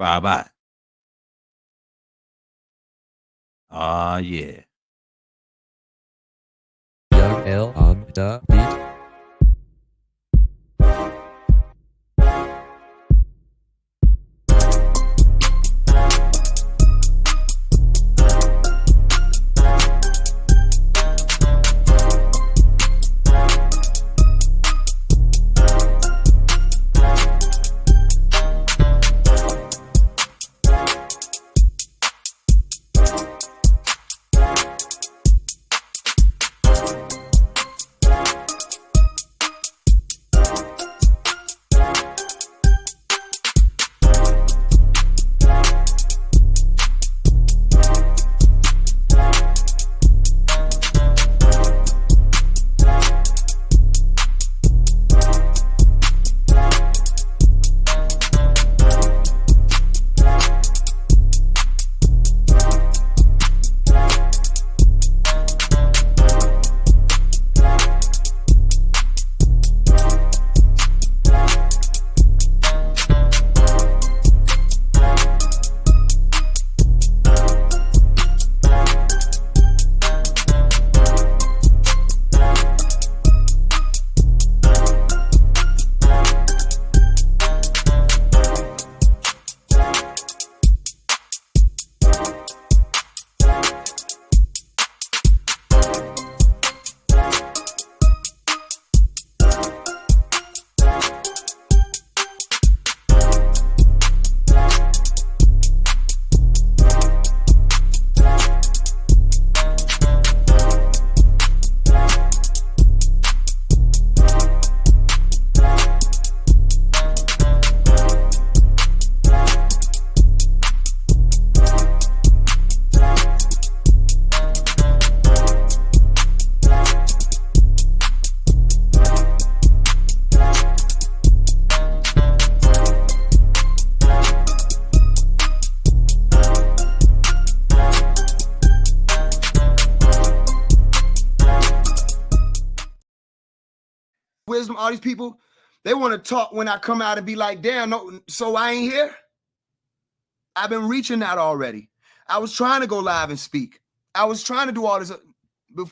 Bye-bye. Yeah. Young L on the beat. Wisdom, all these people, they want to talk when I come out and be like, damn, no, so I ain't here. I've been reaching out already. I was trying to go live and speak. I was trying to do all this.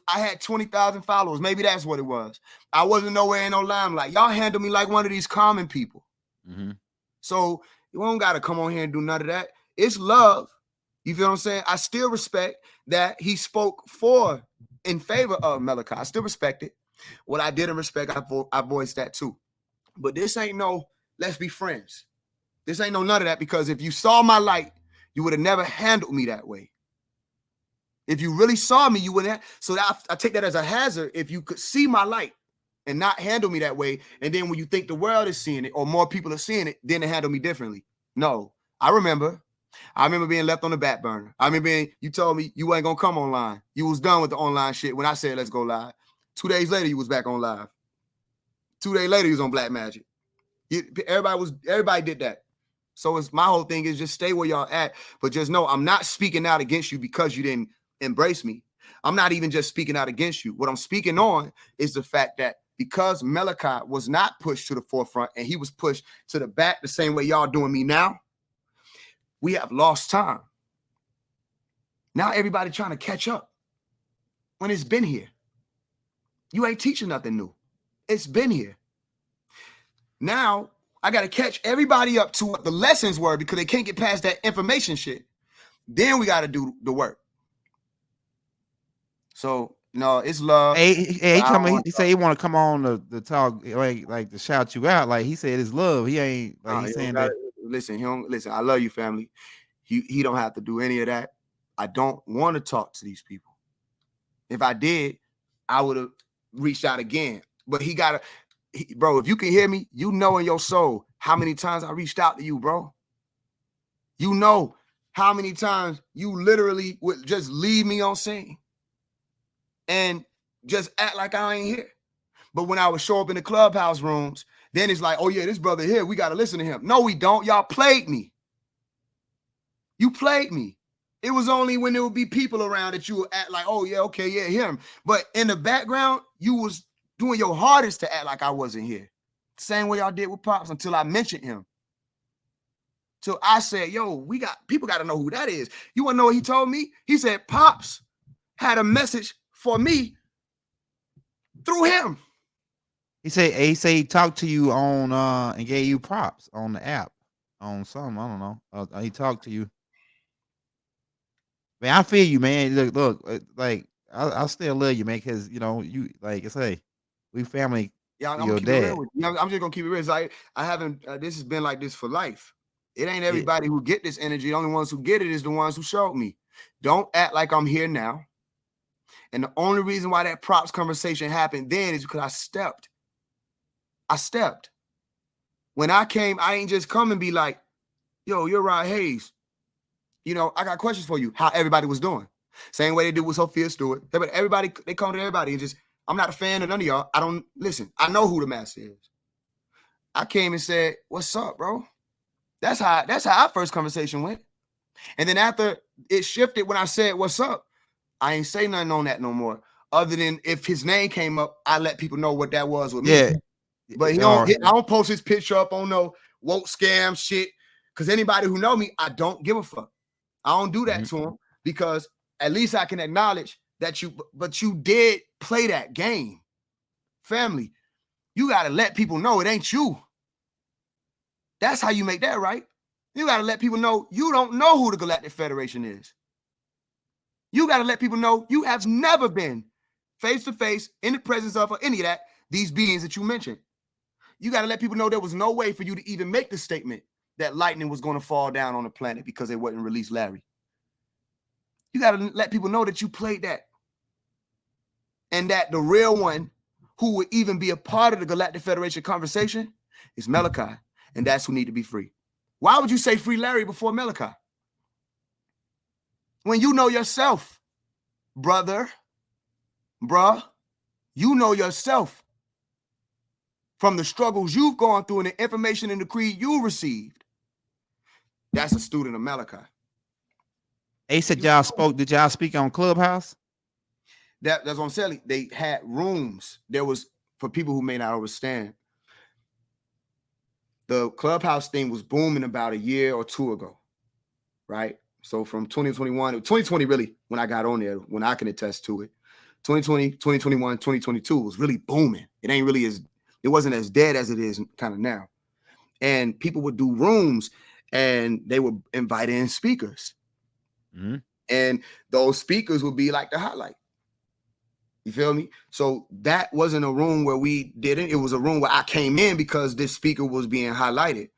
I had 20,000 followers. Maybe that's what it was. I wasn't nowhere in no limelight. Y'all handle me like one of these common people. Mm-hmm. So you don't got to come on here and do none of that. It's love. You feel what I'm saying? I still respect that he spoke in favor of Malachi. I still respect it. What I didn't respect, I voiced that too. But this ain't no, let's be friends. This ain't no none of that, because if you saw my light, you would have never handled me that way. If you really saw me, you wouldn't have. So I take that as a hazard. If you could see my light and not handle me that way, and then when you think the world is seeing it or more people are seeing it, then they handle me differently. No, I remember being left on the back burner. I remember you told me you ain't gonna come online. You was done with the online shit when I said let's go live. 2 days later, you was back on live. 2 days later, you was on Black Magic. Everybody did that. So it's my whole thing is just stay where y'all at, but just know I'm not speaking out against you because you didn't embrace me. I'm not even just speaking out against you. What I'm speaking on is the fact that because Malachi was not pushed to the forefront and he was pushed to the back the same way y'all doing me now, we have lost time. Now everybody trying to catch up when it's been here. You ain't teaching nothing new. It's been here. Now I got to catch everybody up to what the lessons were because they can't get past that information shit. Then we got to do the work. So no, it's love. He said he want to come on to talk, like to shout you out. Like he said, it's love. He ain't like he's saying that. Listen, I love you, family. He don't have to do any of that. I don't want to talk to these people. If I did, I would have reached out again. But bro, if you can hear me, you know in your soul how many times I reached out to you, bro. You know how many times you literally would just leave me on scene and just act like I ain't here. But when I would show up in the clubhouse rooms, then it's like, oh yeah, this brother here, we got to listen to him. No, we don't. Y'all played me. You played me. It was only when there would be people around that you would act like, oh yeah, okay, yeah, him. But in the background, you was doing your hardest to act like I wasn't here. Same way y'all did with Pops until I mentioned him. So I said, yo, people got to know who that is. You want to know what he told me? He said, Pops had a message for me through him. He say he talked to you on and gave you props on the app on something. I don't know. He talked to you. Man, I feel you, man. Look, like I still love you, man, because you know you like I say, we family. Yeah, I'm gonna Your keep it real dad. with you. I'm just gonna keep it real. It's like I haven't. This has been like this for life. It ain't Yeah. everybody who get this energy. The only ones who get it is the ones who showed me. Don't act like I'm here now. And the only reason why that props conversation happened then is because I stepped. When I came, I ain't just come and be like, yo, you're Rod Hayes. You know, I got questions for you. How everybody was doing. Same way they did with Sophia Stewart. Everybody, they come to everybody and just, I'm not a fan of none of y'all. I don't, listen, I know who the master is. I came and said, what's up, bro? That's how our first conversation went. And then after it shifted, when I said, what's up? I ain't say nothing on that no more. Other than if his name came up, I let people know what that was with me. Yeah. But I don't post his picture up on no woke scam shit. Because anybody who know me, I don't give a fuck. I don't do that to him because at least I can acknowledge that you did play that game. Family, you got to let people know it ain't you. That's how you make that right. You got to let people know you don't know who the Galactic Federation is. You got to let people know you have never been face to face in the presence of or any of that, these beings that you mentioned. You got to let people know there was no way for you to even make the statement that lightning was going to fall down on the planet because they wouldn't release Larry. You got to let people know that you played that. And that the real one who would even be a part of the Galactic Federation conversation is Malachi. And that's who need to be free. Why would you say free Larry before Malachi? When you know yourself, bruh, you know yourself from the struggles you've gone through and the information and the creed you received. That's a student of Malachi. They said y'all spoke. Did y'all speak on Clubhouse? That's what I'm saying. They had rooms. There was, for people who may not understand, the Clubhouse thing was booming about a year or two ago, right? So from 2020 really, when I got on there, when I can attest to it, 2020, 2021, 2022 was really booming. It wasn't as dead as it is kind of now. And people would do rooms and they would invite in speakers. And those speakers would be like the highlight. You feel me? So that wasn't a room where we did it. It was a room where I came in because this speaker was being highlighted.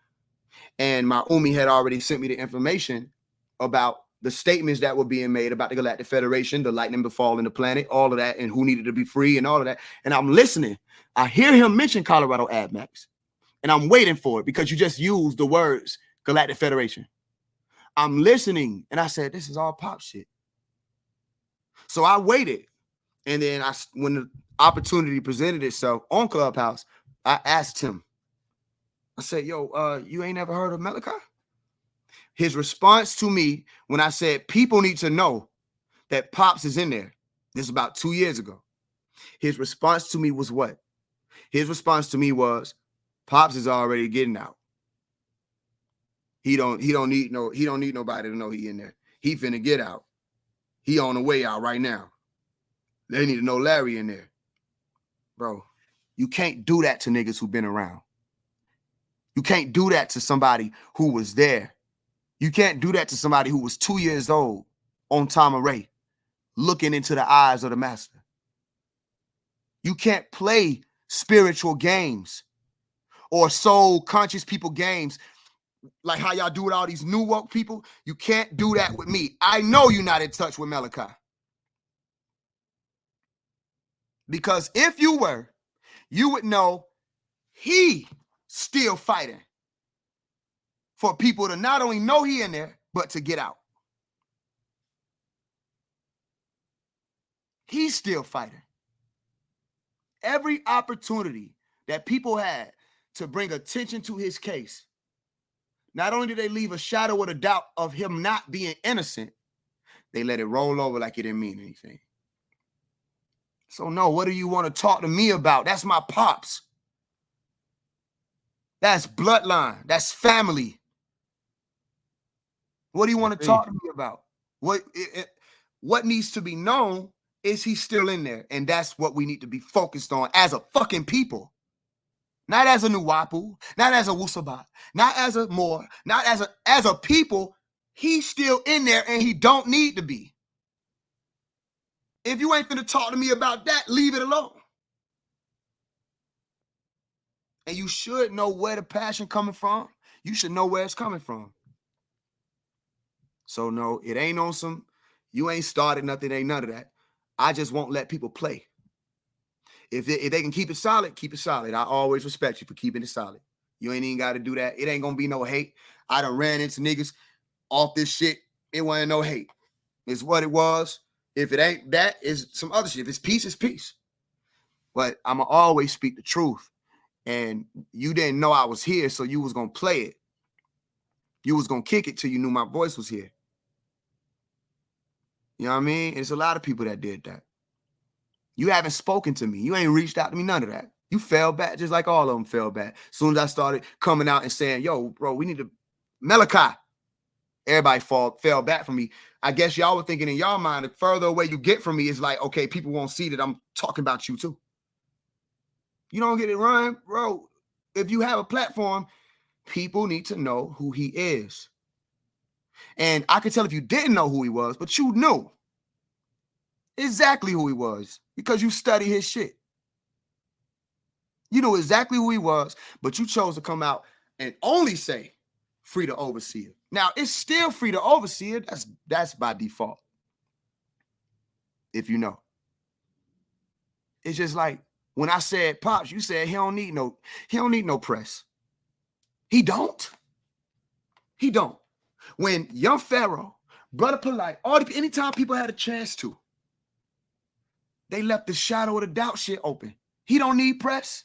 And my Umi had already sent me the information about the statements that were being made about the Galactic Federation, the lightning befalling the planet, all of that, and who needed to be free and all of that. And I'm listening. I hear him mention Colorado AdMax. And I'm waiting for it because you just used the words Galactic Federation. I'm listening. And I said, this is all pop shit. So I waited. And then when the opportunity presented itself on Clubhouse, I asked him, I said, yo, you ain't never heard of Malachi? His response to me when I said, people need to know that Pops is in there. This is about 2 years ago. His response to me was what? His response to me was, Pops is already getting out. He don't need nobody to know he in there. He finna get out. He on the way out right now. They need to know Larry in there. Bro, you can't do that to niggas who've been around. You can't do that to somebody who was there. You can't do that to somebody who was 2 years old on Tom Array, looking into the eyes of the master. You can't play spiritual games or soul conscious people games like how y'all do with all these new woke people. You can't do that with me. I know you're not in touch with Malachi. Because if you were, you would know he still fighting for people to not only know he in there, but to get out. He's still fighting. Every opportunity that people had to bring attention to his case, not only did they leave a shadow of a doubt of him not being innocent, they let it roll over like it didn't mean anything. So no, what do you want to talk to me about? That's my pops. That's bloodline. That's family. What do you want to That's talk it. to me about? What needs to be known is he's still in there. And that's what we need to be focused on as a fucking people. Not as a Nuwapu, not as a Wusaba, not as a Moor, not as a people. He's still in there and he don't need to be. If you ain't finna talk to me about that, leave it alone. And you should know where the passion coming from. You should know where it's coming from. So no, it ain't on some, you ain't started nothing, ain't none of that. I just won't let people play. If they can keep it solid, keep it solid. I always respect you for keeping it solid. You ain't even got to do that. It ain't going to be no hate. I done ran into niggas off this shit. It wasn't no hate. It's what it was. If it ain't that, it's some other shit. If it's peace, it's peace. But I'm going to always speak the truth. And you didn't know I was here, so you was going to play it. You was going to kick it till you knew my voice was here. You know what I mean? There's a lot of people that did that. You haven't spoken to me. You ain't reached out to me, none of that. You fell back just like all of them fell back. As soon as I started coming out and saying, yo, bro, we need to, Malachi, everybody fell back from me. I guess y'all were thinking in y'all mind, the further away you get from me, it's like, okay, people won't see that I'm talking about you too. You don't get it run, bro. If you have a platform, people need to know who he is. And I could tell if you didn't know who he was, but you knew exactly who he was because you study his shit. You knew exactly who he was, but you chose to come out and only say free to overseer. Now, it's still free to overseer. That's by default. If you know. It's just like when I said Pops, you said he don't need no press. He don't. He don't. When Young Pharaoh, Brother Polite, anytime people had a chance to, they left the shadow of the doubt shit open. He don't need press.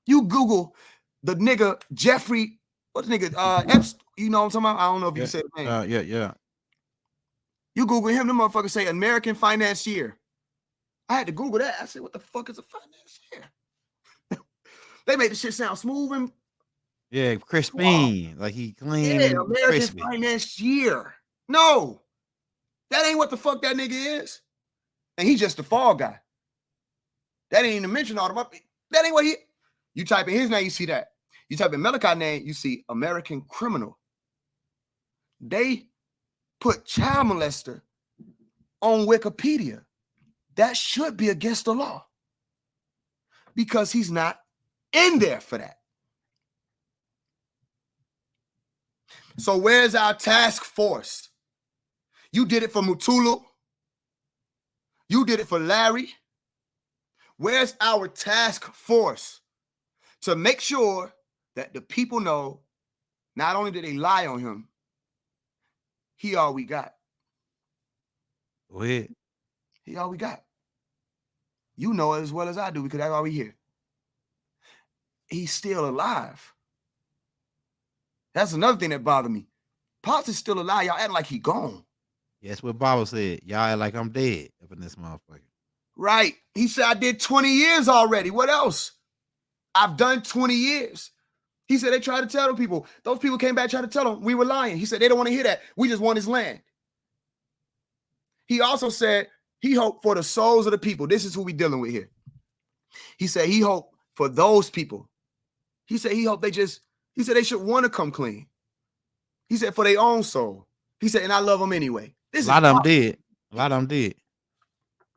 You Google the nigga Jeffrey, what's the nigga? Epstein, you know what I'm talking about? I don't know if you said the name. Yeah. You Google him, the motherfucker say American financier. I had to Google that. I said, what the fuck is a financier? They made the shit sound smooth and Yeah, crispy. Like he clean yeah, and American crispy. financier. No, that ain't what the fuck that nigga is. And he's just the fall guy. That ain't even mention all the that ain't what he. You type in his name, you see that. You type in Malachi name, you see American criminal. They put child molester on Wikipedia. That should be against the law because he's not in there for that. So where's our task force? You did it for Mutulu. You did it for Larry. Where's our task force to make sure that the people know not only did they lie on him, he all we got. Go ahead. He all we got. You know it as well as I do because that's why we here. He's still alive. That's another thing that bothered me. Pops is still alive. Y'all acting like he gone. Yeah, that's what Bible said. Y'all act like I'm dead up in this motherfucker. Right. He said, I did 20 years already. What else? I've done 20 years. He said they tried to tell them people. Those people came back trying to tell him we were lying. He said they don't want to hear that. We just want his land. He also said he hoped for the souls of the people. This is who we dealing with here. He said he hoped for those people. He said he hoped they should want to come clean. He said for their own soul. He said, and I love them anyway. A lot of them did. A lot of them did.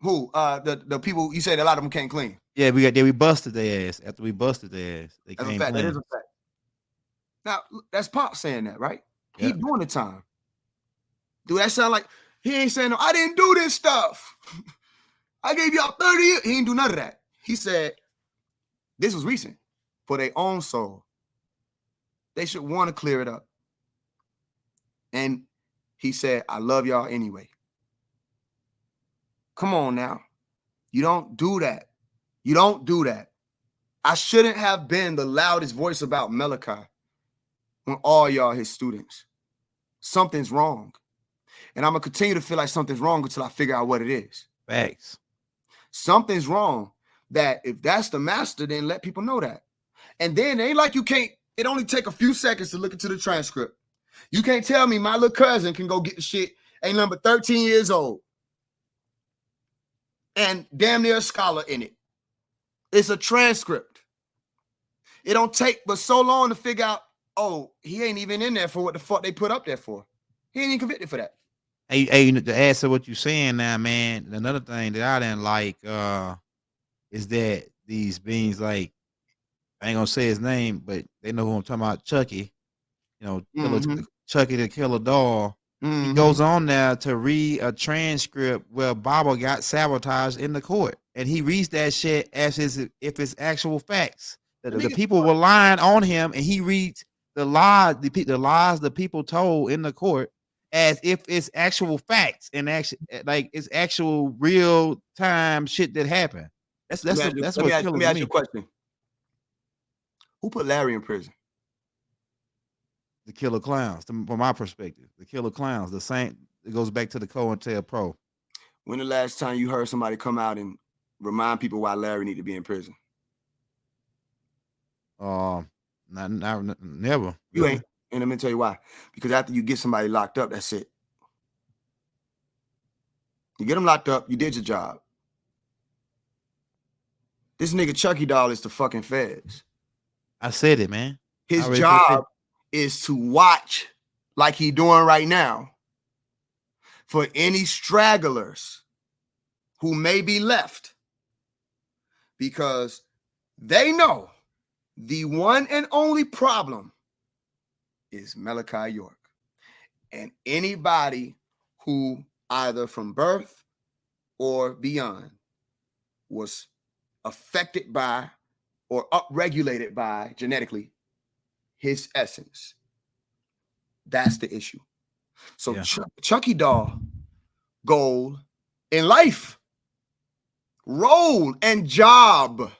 Who? The people, you said a lot of them can't clean. Yeah, we busted their ass. After we busted their ass, they That's came a fact. clean. That is a fact. Now, that's Pop saying that, right? Yeah. He doing the time. Do that sound like he ain't saying, no, I didn't do this stuff. I gave y'all 30 years. He ain't do none of that. He said, this was recent. For their own soul. They should want to clear it up. And he said, I love y'all anyway. Come on now. You don't do that. You don't do that. I shouldn't have been the loudest voice about Malachi when all y'all his students. Something's wrong. And I'm going to continue to feel like something's wrong until I figure out what it is. Facts. Something's wrong that if that's the master, then let people know that. And then it ain't like you can't, it only take a few seconds to look into the transcript. You can't tell me my little cousin can go get the shit, ain't number 13 years old, and damn near a scholar in it. It's a transcript. It don't take but so long to figure out, oh, he ain't even in there for what the fuck they put up there for. He ain't even convicted for that. Hey, to answer what you're saying now, man, another thing that I didn't like is that these beings, like, I ain't gonna say his name, but they know who I'm talking about, Chucky. You know, Chucky the Killer Doll. He goes on now to read a transcript where Baba got sabotaged in the court, and he reads that shit as if it's actual facts. The people were lying on him, and he reads the lies the people told in the court as if it's actual facts and actually like it's actual real time shit that happened. That's what kills me. Let me ask you a question. Who put Larry in prison? The killer clowns, from my perspective. The killer clowns, the same. It goes back to the COINTELPRO. When the last time you heard somebody come out and remind people why Larry need to be in prison? Never. You ain't. And let me tell you why. Because after you get somebody locked up, that's it. You get them locked up, you did your job. This nigga Chucky Doll is the fucking feds. I said it, man. His job is to watch, like he doing right now, for any stragglers who may be left, because they know the one and only problem is Malachi York. And anybody who either from birth or beyond was affected by or upregulated by genetically his essence. That's the issue. So yeah. Chucky Doll goal in life, role and job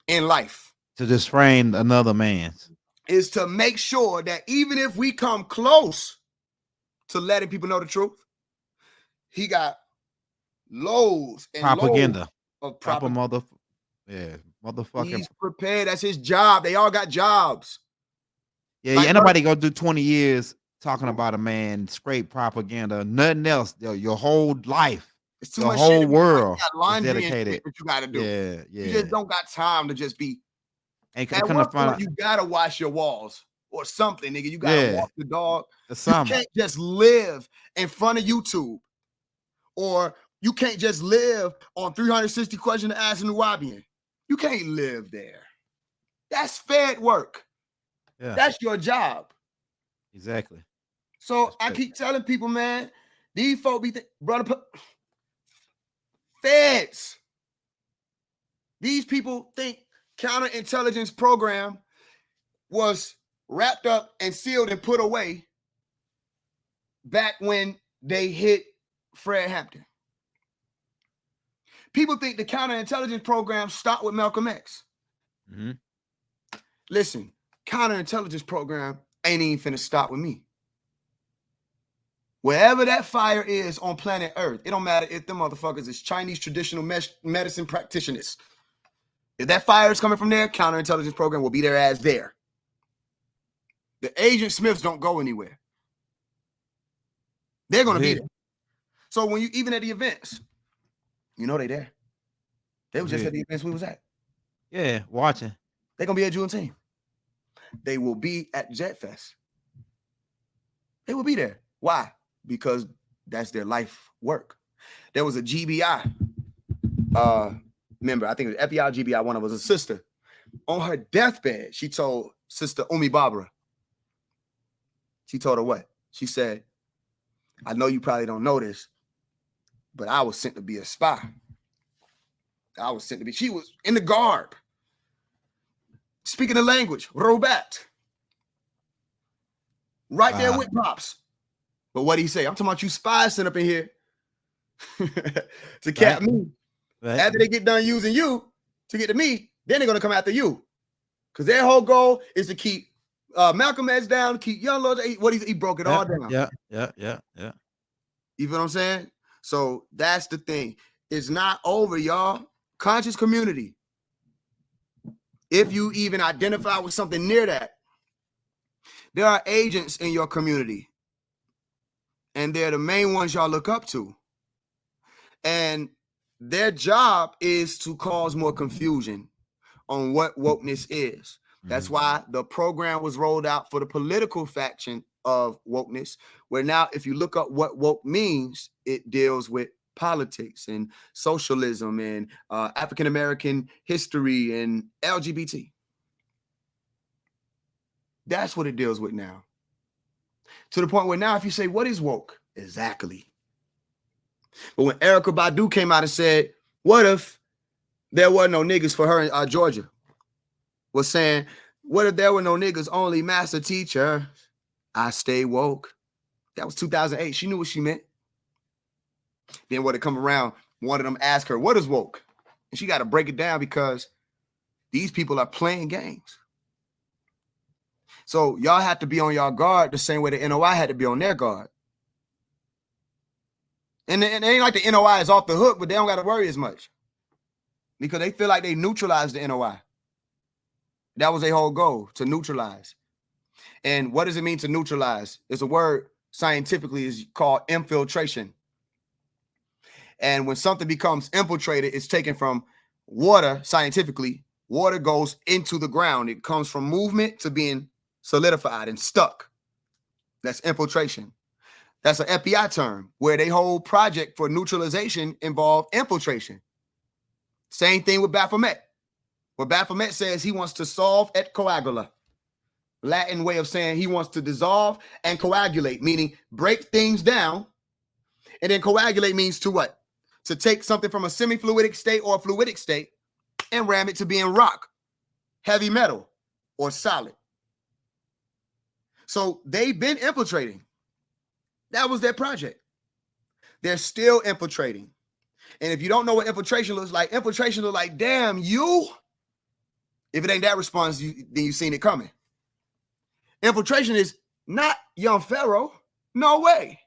in life, to just frame another man's, is to make sure that even if we come close to letting people know the truth, he got loads and propaganda loads of propaganda. Motherfucking. He's prepared. That's his job. They all got jobs. Yeah, like, anybody gonna do 20 years talking about a man, scrape propaganda, nothing else. Your whole life, it's too your much whole shit world is dedicated. That you got to do. Yeah. You just don't got time to just be. And at one point, you gotta wash your walls or something, nigga. You gotta walk the dog. You can't just live in front of YouTube, or you can't just live on 360 questions to ask Nuwabian. You can't live there. That's fed work. Yeah. That's your job. Exactly. So I keep telling people, man, these folk be brother feds. These people think counterintelligence program was wrapped up and sealed and put away back when they hit Fred Hampton. People think the counterintelligence program stopped with Malcolm X. Listen, counterintelligence program ain't even finna stop with me. Wherever that fire is on planet Earth, it don't matter if them motherfuckers is Chinese traditional medicine practitioners. If that fire is coming from there, counterintelligence program will be their ass there. The Agent Smiths don't go anywhere. They're gonna be there. So when you even at the events, you know they there. They was just at the events we was at. Yeah, watching. They're gonna be at Juneteenth. They will be at Jet Fest. They will be there. Why? Because that's their life work. There was a GBI member, I think it was FBI GBI, one of us, a sister. On her deathbed, she told Sister Umi Barbara, she told her what? She said, I know you probably don't know this, but I was sent to be a spy. She was in the garb, speaking the language, Robot. Right there with Pops. But what did he say? I'm talking about you spies sent up in here to cap me. Right. After they get done using you to get to me, then they're going to come after you. Because their whole goal is to keep Malcolm X down, keep Young Lord. He broke it all down. Yeah. You feel what I'm saying? So that's the thing. It's not over, y'all. Conscious community. If you even identify with something near that, There are agents in your community, and they're the main ones y'all look up to. And their job is to cause more confusion on what wokeness is. That's why the program was rolled out for the political faction of wokeness, where now if you look up what woke means, it deals with politics and socialism and African-American history and LGBT. That's what it deals with now. To the point where now if you say, what is woke? Exactly. But when Erykah Badu came out and said, what if there were no niggas for her in Georgia? Was saying, what if there were no niggas, only master teacher? I stay woke. That was 2008. She knew what she meant. Then when it come around, one of them asked her, what is woke? And she got to break it down because these people are playing games. So y'all have to be on your guard the same way the NOI had to be on their guard. And it ain't like the NOI is off the hook, but they don't got to worry as much because they feel like they neutralized the NOI. That was their whole goal, to neutralize. And what does it mean to neutralize? It's a word scientifically is called infiltration. And when something becomes infiltrated, it's taken from water. Scientifically, water goes into the ground. It comes from movement to being solidified and stuck. That's infiltration. That's an FBI term where their whole project for neutralization involved infiltration. Same thing with Baphomet. Where Baphomet says he wants to solve et coagula. Latin way of saying he wants to dissolve and coagulate, meaning break things down. And then coagulate means to what? To take something from a semi-fluidic state or a fluidic state and ram it to being rock, heavy metal, or solid. So they've been infiltrating. That was their project. They're still infiltrating. And if you don't know what infiltration looks like damn you. If it ain't that response, then you've seen it coming. Infiltration is not young Pharaoh. No way.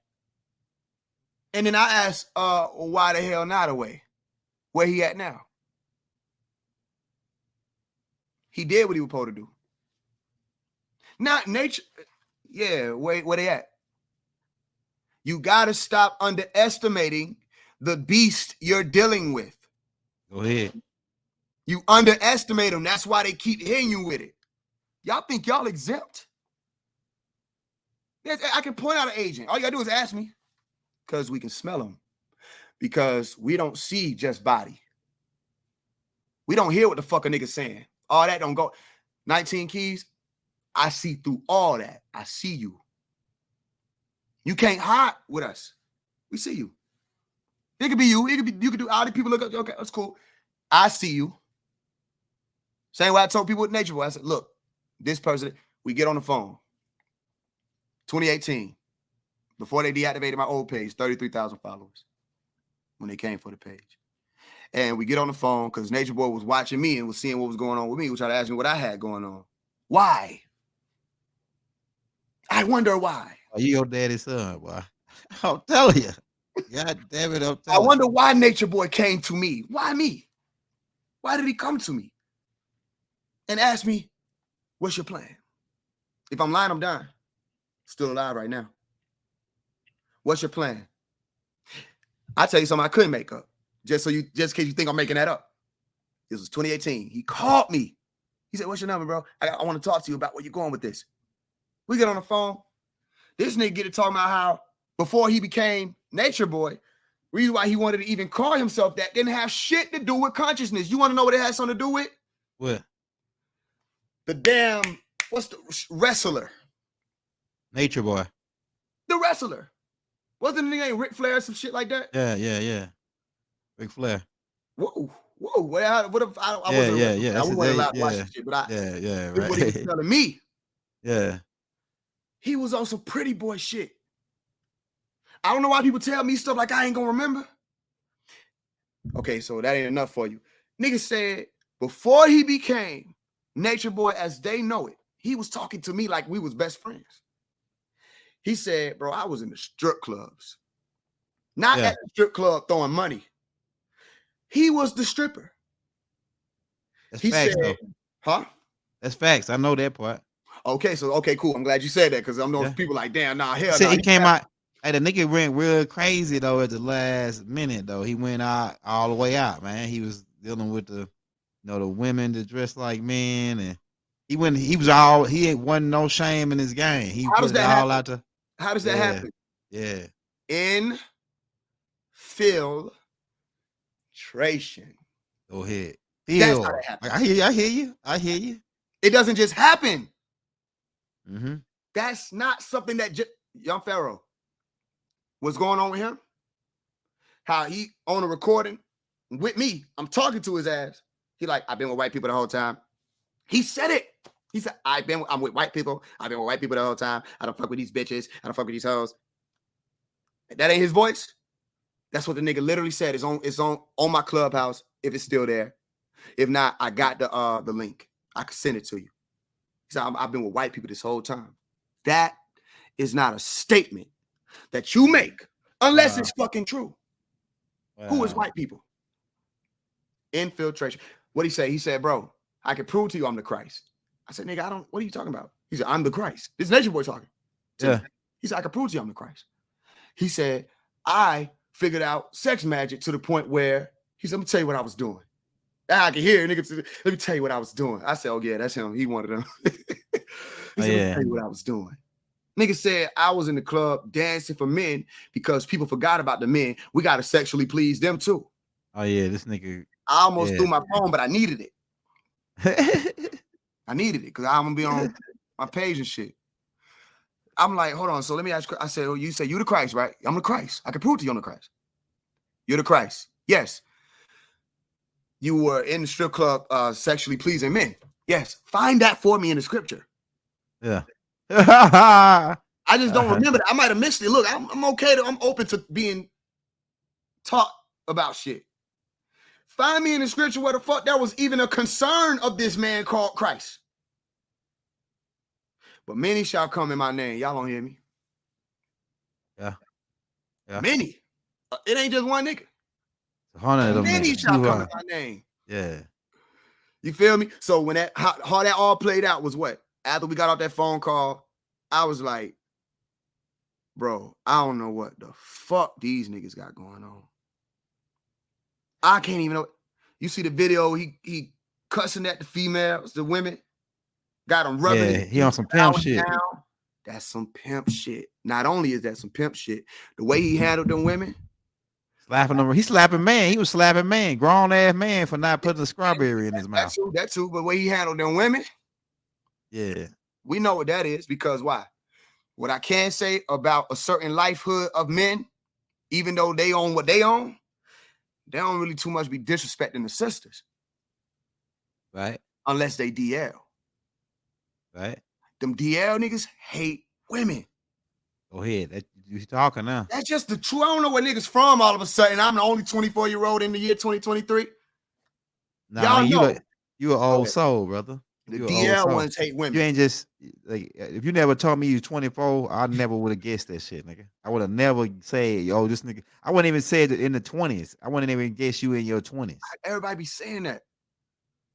And then I asked, why the hell not away? Where he at now? He did what he was supposed to do. Not nature. Yeah, where they at? You got to stop underestimating the beast you're dealing with. Go ahead. You underestimate them. That's why they keep hitting you with it. Y'all think y'all exempt? Yes, I can point out an agent. All you gotta do is ask me. Because we can smell them. Because we don't see just body. We don't hear what the fuck a nigga saying. All that don't go. 19 keys. I see through all that. I see you. You can't hide with us. We see you. It could be you. It could be you. Could do all the people look up. Okay, that's cool. I see you. Same way I told people with Nature Boy. I said, look, this person, we get on the phone. 2018, before they deactivated my old page, 33,000 followers when they came for the page. And we get on the phone because Nature Boy was watching me and was seeing what was going on with me. He was trying to ask me what I had going on. Why? I wonder why. Oh, you your daddy's son, boy. I'm telling you. God damn it, I'm telling you. I wonder why Nature Boy came to me. Why me? Why did he come to me and ask me, what's your plan? If I'm lying, I'm dying. Still alive right now. What's your plan? I'll tell you something I couldn't make up. Just in case you think I'm making that up. This was 2018. He called me. He said, what's your number, bro? I want to talk to you about where you're going with this. We get on the phone. This nigga get to talking about how before he became Nature Boy, reason why he wanted to even call himself that didn't have shit to do with consciousness. You want to know what it has something to do with? What? The damn, what's the wrestler? Nature Boy. The wrestler. Wasn't the name Ric Flair or some shit like that? Yeah. Ric Flair. Whoa. What if I wasn't Yeah. I wasn't allowed to watch this shit, but right. What he was telling me. Yeah. He was on some pretty boy shit. I don't know why people tell me stuff like I ain't gonna remember. Okay, so that ain't enough for you. Nigga said before he became Nature Boy as they know it, he was talking to me like we was best friends. He said, bro, I was in the strip clubs. Not at the strip club throwing money. He was the stripper. That's facts, said, though. huh? That's facts. I know that part. Okay, so okay, cool. I'm glad you said that because I'm those Yeah. people like, damn, nah, He hell said nah. he came out. Hey, the nigga went real crazy though at the last minute though. He went out all the way out, man. He was dealing with the the women that dress like men, and he was all he ain't wasn't no shame in his game. He How does put it that all happen? out to How does that yeah, happen? yeah. Infiltration. Go ahead. That's how Feel. that Like, happens. I hear you. I hear you. It doesn't just happen. Mm-hmm. That's not something that Young Pharaoh, what's going on with him? How he on a recording with me, I'm talking to his ass. He like, I've been with white people the whole time. He said it. He said, I'm with white people. I've been with white people the whole time. I don't fuck with these bitches. I don't fuck with these hoes. That ain't his voice. That's what the nigga literally said. It's on my Clubhouse if it's still there. If not, I got the link. I can send it to you. He said, I've been with white people this whole time. That is not a statement that you make unless it's fucking true. Who is white people? Infiltration. What he say? He said, bro, I can prove to you I'm the Christ. I said, nigga, what are you talking about? He said, I'm the Christ. This Nature Boy talking. Yeah. He said, I can prove to you I'm the Christ. He said, I figured out sex magic to the point where he said, let me tell you what I was doing. I can hear nigga. Let me tell you what I was doing. I said, oh yeah, that's him. He wanted them. He said, let me tell you what I was doing. Nigga said I was in the club dancing for men because people forgot about the men. We got to sexually please them too. Oh yeah, this nigga. I almost threw my phone, but I needed it. I needed it because I'm gonna be on my page and shit. I'm like, hold on. So let me ask you. I said, oh, you say you the Christ, right? I'm the Christ. I can prove to you I'm the Christ. You're the Christ. Yes. You were in the strip club sexually pleasing men. Yes. Find that for me in the scripture. Yeah. I just don't remember that. I might have missed it. Look, I'm okay. I'm open to being taught about shit. Find me in the scripture where the fuck there was even a concern of this man called Christ. But many shall come in my name. Y'all don't hear me. Yeah. Many. It ain't just one nigga. 100 of them Many niggas. shall come in my name. Yeah. You feel me? So when how that all played out was what? After we got off that phone call, I was like, bro, I don't know what the fuck these niggas got going on. I can't even know. You see the video, he cussing at the females, the women, got them rubbing Yeah, he on some pimp shit. down. That's some pimp shit. Not only is that some pimp shit, the way he handled them women. Slapping them. He slapping man. He was slapping man, grown ass man for not putting a strawberry in his mouth. That too. But the way he handled them women. Yeah. We know what that is because why? What I can say about a certain lifehood of men, even though they own what they own, they don't really too much be disrespecting the sisters. Right. Unless they DL. Right. Them DL niggas hate women. Go ahead. You talking now. That's just the truth. I don't know where niggas from all of a sudden. I'm the only 24-year-old in the year 2023. Nah, Y'all know. You an old soul, brother. The DL ones hate women. You ain't just like if you never told me you 24, I never would have guessed that shit, nigga. I would have never said, yo, this nigga. I wouldn't even say it in the 20s. I wouldn't even guess you in your 20s. Everybody be saying that.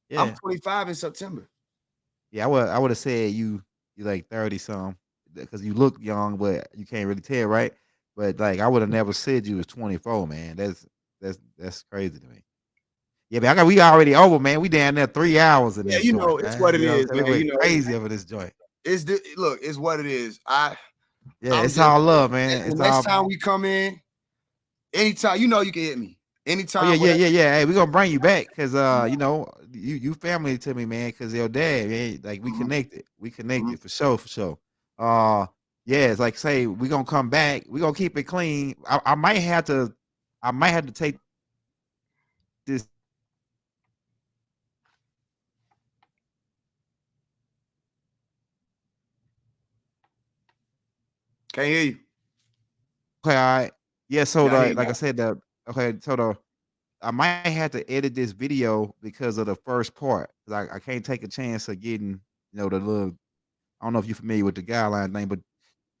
Yeah. I'm 25 in September. Yeah, I would have said you like 30 something because you look young, but you can't really tell, right? But like I would have never said you was 24, man. That's crazy to me. Yeah, but we already over, man. We down there 3 hours in this you joint, know, man. it's what it is, man. We went You know, crazy over this joint. Look, it's what it is. It's all love, man. The next time we come in, anytime, you know, you can hit me. Anytime. Oh, yeah. Hey, we're gonna bring you back because you know, you family to me, man, because your dad, man, like we connected. We connected for sure. Yeah, it's like say we're gonna come back, we're gonna keep it clean. I might have to take this. Can't hear you. Okay, all right. Yeah, so like I said, I might have to edit this video because of the first part. Like I can't take a chance of getting, the little. I don't know if you're familiar with the guideline thing, but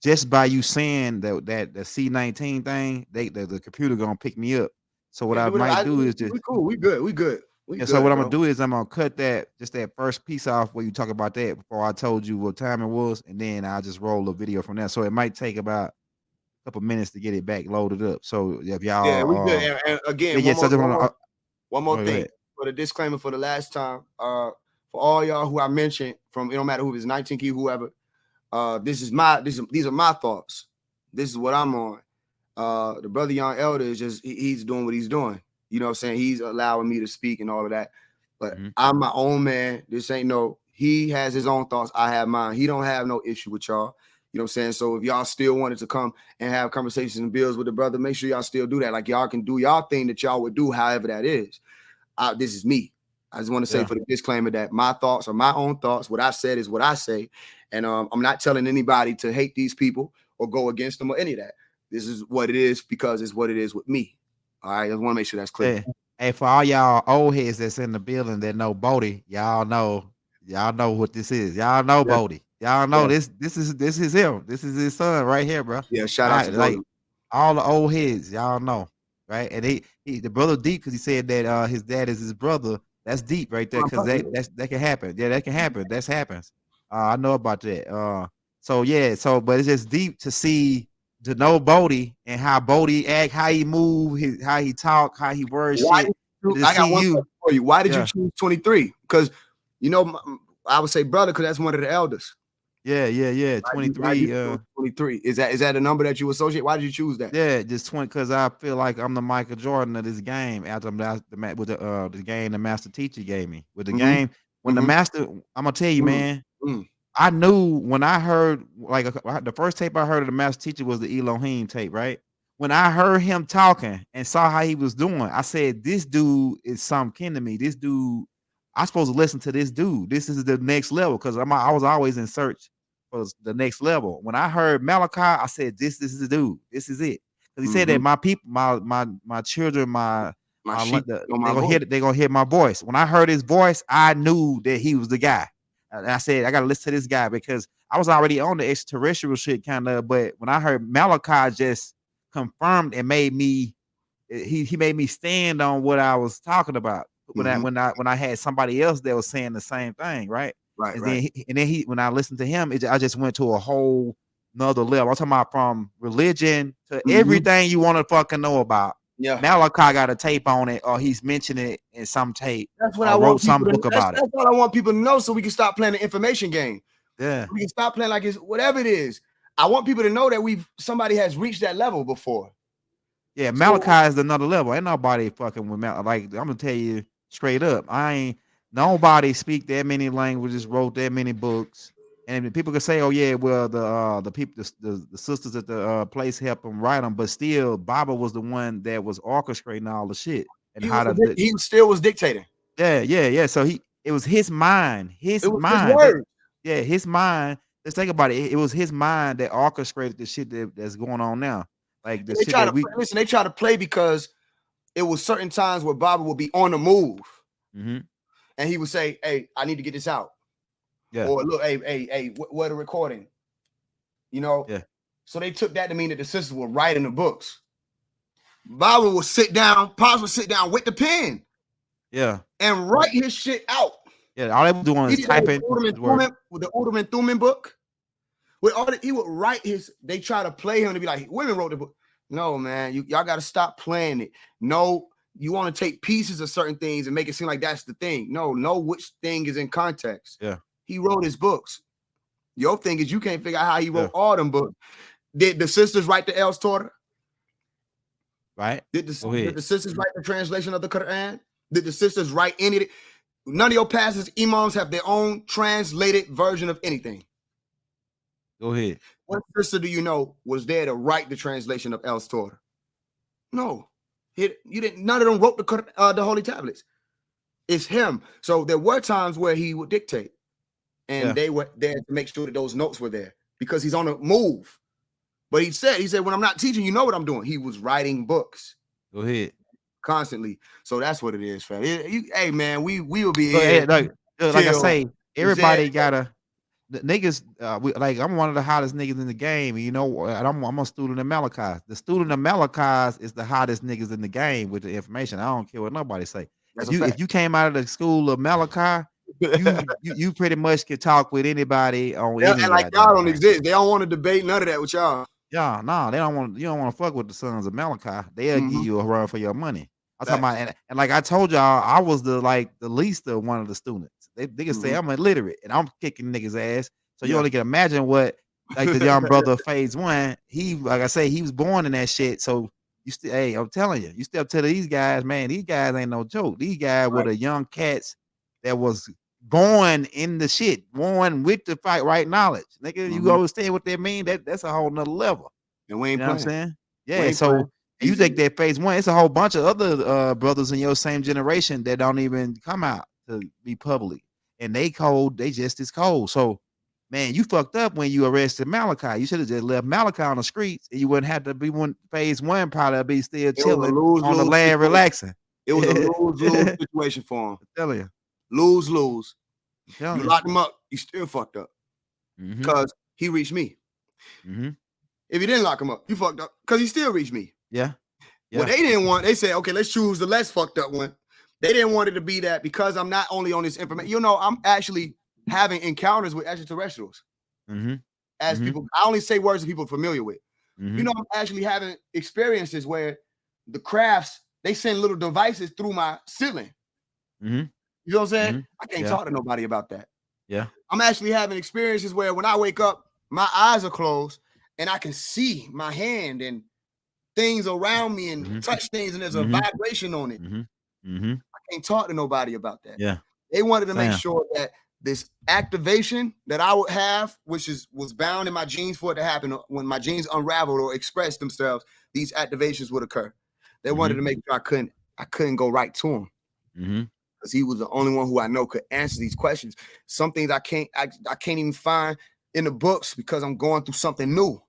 just by you saying that the C19 thing, the computer gonna pick me up. So what I might do is just we cool. We good. We Yeah, so what good, I'm gonna bro. do is I'm gonna cut that first piece off where you talk about that before I told you what time it was, and then I'll just roll a video from there. So it might take about a couple minutes to get it back loaded up. So if Yeah, we good. y'all And yeah, again, yeah, so I just wanna one more go thing ahead. for the disclaimer for the last time. For all y'all who I mentioned, from it don't matter who it is, 19 key, whoever. These are my thoughts. This is what I'm on. The brother Young Elder is just he's doing what he's doing. You know what I'm saying? He's allowing me to speak and all of that. But Mhm. I'm my own man. This ain't no, he has his own thoughts. I have mine. He don't have no issue with y'all. You know what I'm saying? So if y'all still wanted to come and have conversations and bills with the brother, make sure y'all still do that. Like y'all can do y'all thing that y'all would do, however that is. This is me. I just want to say Yeah. for the disclaimer that my thoughts are my own thoughts. What I said is what I say. And I'm not telling anybody to hate these people or go against them or any of that. This is what it is because it's what it is with me. All right. I just want to make sure that's clear. Hey, hey, for all y'all old heads that's in the building that know Bodie, y'all know what this is. Y'all know Yeah. Bodie. Y'all know Yeah. this is him. This is his son right here, bro. Yeah. Shout out I to like Brody. all the old heads, y'all know, right? And he the brother deep because he said that his dad is his brother. That's deep right there because that can happen. Yeah, that can happen. That happens. I know about that. So yeah, but it's just deep to know Bodie and how Bodie act, how he move, how he talk, how he word Why shit. did you, To I got see one you, question for you. Why did you yeah, choose 23? Because, you know, I would say brother because that's one of the elders. yeah. Why you 23, choose 23? Is that a number that you associate? Why did you choose that? yeah, just 20 because I feel like I'm the Michael Jordan of this game after with the game the master teacher gave me. With the Mm-hmm. game, when the Mm-hmm. master, I'm gonna tell you, man. Mm-hmm. I knew when I heard the first tape I heard of the master teacher was the Elohim tape, right? When I heard him talking and saw how he was doing, I said, "This dude is some kin to me. This dude, I supposed to listen to this dude. This is the next level." Because I was always in search for the next level. When I heard Malachi, I said, "This is the dude. This is it." Because he said Mm-hmm. that my people, my children, My sheep know they my gonna voice. they gonna hear my voice. When I heard his voice, I knew that he was the guy. And I said, I gotta listen to this guy because I was already on the extraterrestrial shit kind of, but when I heard Malachi just confirmed and made me he made me stand on what I was talking about Mm-hmm. when I had somebody else that was saying the same thing, right? Right, And right. then he when I listened to him, I just went to a whole nother level. I'm talking about from religion to Mm-hmm. everything you want to fucking know about. Yeah. Malachi got a tape on it, or he's mentioned it in some tape, That's what I or wrote want people some to book that's about it. that's all I want people to know so we can stop playing the information game. Yeah. We can stop playing like it's whatever it is. I want people to know that somebody has reached that level before. Yeah, So Malachi is another level. Ain't nobody fucking with Malachi. Like, I'm gonna tell you straight up, I ain't nobody speak that many languages, wrote that many books. And people can say, "Oh yeah, well the people, the sisters at the place helped them write them," but still, Baba was the one that was orchestrating all the shit and he how was to. he still was dictating. Yeah. So it was his mind, It was his that word. yeah, his mind. Let's think about it. It was his mind that orchestrated the shit that's going on now, like the And they shit try that to we. listen, they try to play because it was certain times where Bobby would be on the move Hmm. and he would say, "Hey, I need to get this out." Yeah, Or look, hey, where the recording? You know, yeah. so they took that to mean that the sisters were writing the books. Bobby would sit down, Pops would sit down with the pen Yeah, and write his shit out. yeah. All they were doing He is did that typing his word. with the Udam and Thuman book. With all that, he would write his. They try to play him to be like, women wrote the book. No, man, y'all got to stop playing it. No, you want to take pieces of certain things and make it seem like that's the thing. No, know which thing is in context. Yeah, He wrote his books. Your thing is you can't figure out how he yeah. wrote all them books. Did the sisters write the Els Torah? Right. Did Go the ahead. sisters write the translation of the Quran? Did the sisters write any of it? None of your pastors, imams have their own translated version of anything. Go ahead. What sister do you know was there to write the translation of Els Torah? No, you didn't. None of them wrote the holy tablets. It's him. So there were times where he would dictate, and Yeah. they were there to make sure that those notes were there because he's on a move. But he said, when I'm not teaching, you know what I'm doing. He was writing books Go ahead. constantly. So that's what it is, fam. Hey, man, we will be Look, here like I till say, the Zed. everybody gotta the niggas. Like I'm one of the hottest niggas in the game. You know, and I'm a student of Malachi's. The student of Malachi's is the hottest niggas in the game with the information. I don't care what nobody say. That's If a fact. you came out of the school of Malachi, you pretty much can talk with anybody on They'll any act like God goddamn don't thing. exist. They don't want to debate none of that with y'all. Yeah, no, they don't want you don't want to fuck with the sons of Malachi. They'll give you a run for your money. I'm talking Facts. about, and like I told y'all, I was the least of one of the students. They can say I'm illiterate and I'm kicking niggas ass. So you Yeah. only can imagine what like the young brother of Faise One. He like I say, he was born in that shit. So you still, hey, I'm telling you, you step to these guys, man. These guys ain't no joke. These guys were Right. the young cats that was born in the shit, born with the fight right knowledge. Nigga, you understand what that mean? That's a whole nother level. And we You ain't know what I'm playing. saying? We Yeah. ain't playing. So and you take that Faise One, it's a whole bunch of other brothers in your same generation that don't even come out to be public. And they cold, they just as cold. So man, you fucked up when you arrested Malachi. You should have just left Malachi on the streets and you wouldn't have to be one Faise One probably be still It was a chilling on the lose-lose land situation. relaxing. It was a I'm lose-lose situation for him. telling you. Lose-lose. I'm You telling you. locked him up, you still fucked up. Because he reached me. If you didn't lock him up, you fucked up because he still reached me. Yeah. What they didn't want, they said, okay, let's choose the less fucked up one. They didn't want it to be that because I'm not only on this information. You know, I'm actually having encounters with extraterrestrials. As people, I only say words that people are familiar with. You know, I'm actually having experiences where the crafts, they send little devices through my ceiling. You know what I'm saying? I can't talk to nobody about that. Yeah. I'm actually having experiences where when I wake up, my eyes are closed and I can see my hand and things around me and touch things, and there's a vibration on it. I can't talk to nobody about that. Yeah. They wanted to make sure that this activation that I would have, which was bound in my genes for it to happen, when my genes unraveled or expressed themselves, these activations would occur. They wanted to make sure I couldn't go right to him. Because he was the only one who I know could answer these questions. Some things I can't even find in the books because I'm going through something new.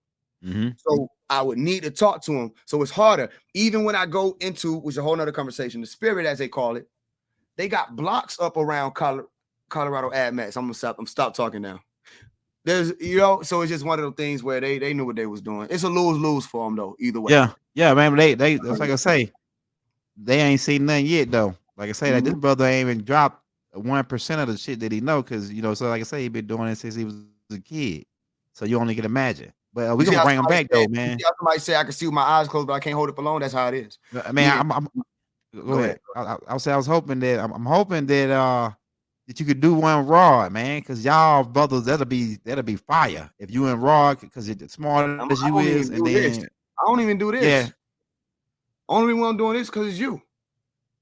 So I would need to talk to him. So it's harder. Even when I go into, which is a whole nother conversation, the spirit, as they call it, they got blocks up around Colorado AdMax. I'm stop talking now. There's, you know, so it's just one of those things where they knew what they was doing. It's a lose-lose for them though, either way. Yeah, man. They that's like I say, they ain't seen nothing yet though. Like I say, that this brother ain't even dropped 1% of the shit that he know, because you know, so like I say, he been doing it since he was a kid. So you only can imagine. But we gonna bring him back though, man. Somebody say I can see with my eyes closed, but I can't hold it for long. That's how it is. I mean, I'm go ahead. I'll say I was hoping that I'm hoping that that you could do one raw, man, because y'all brothers, that'll be fire if you in raw, because it's smart as you is, and then I don't even do this. Yeah. Only reason I'm doing this because it's you.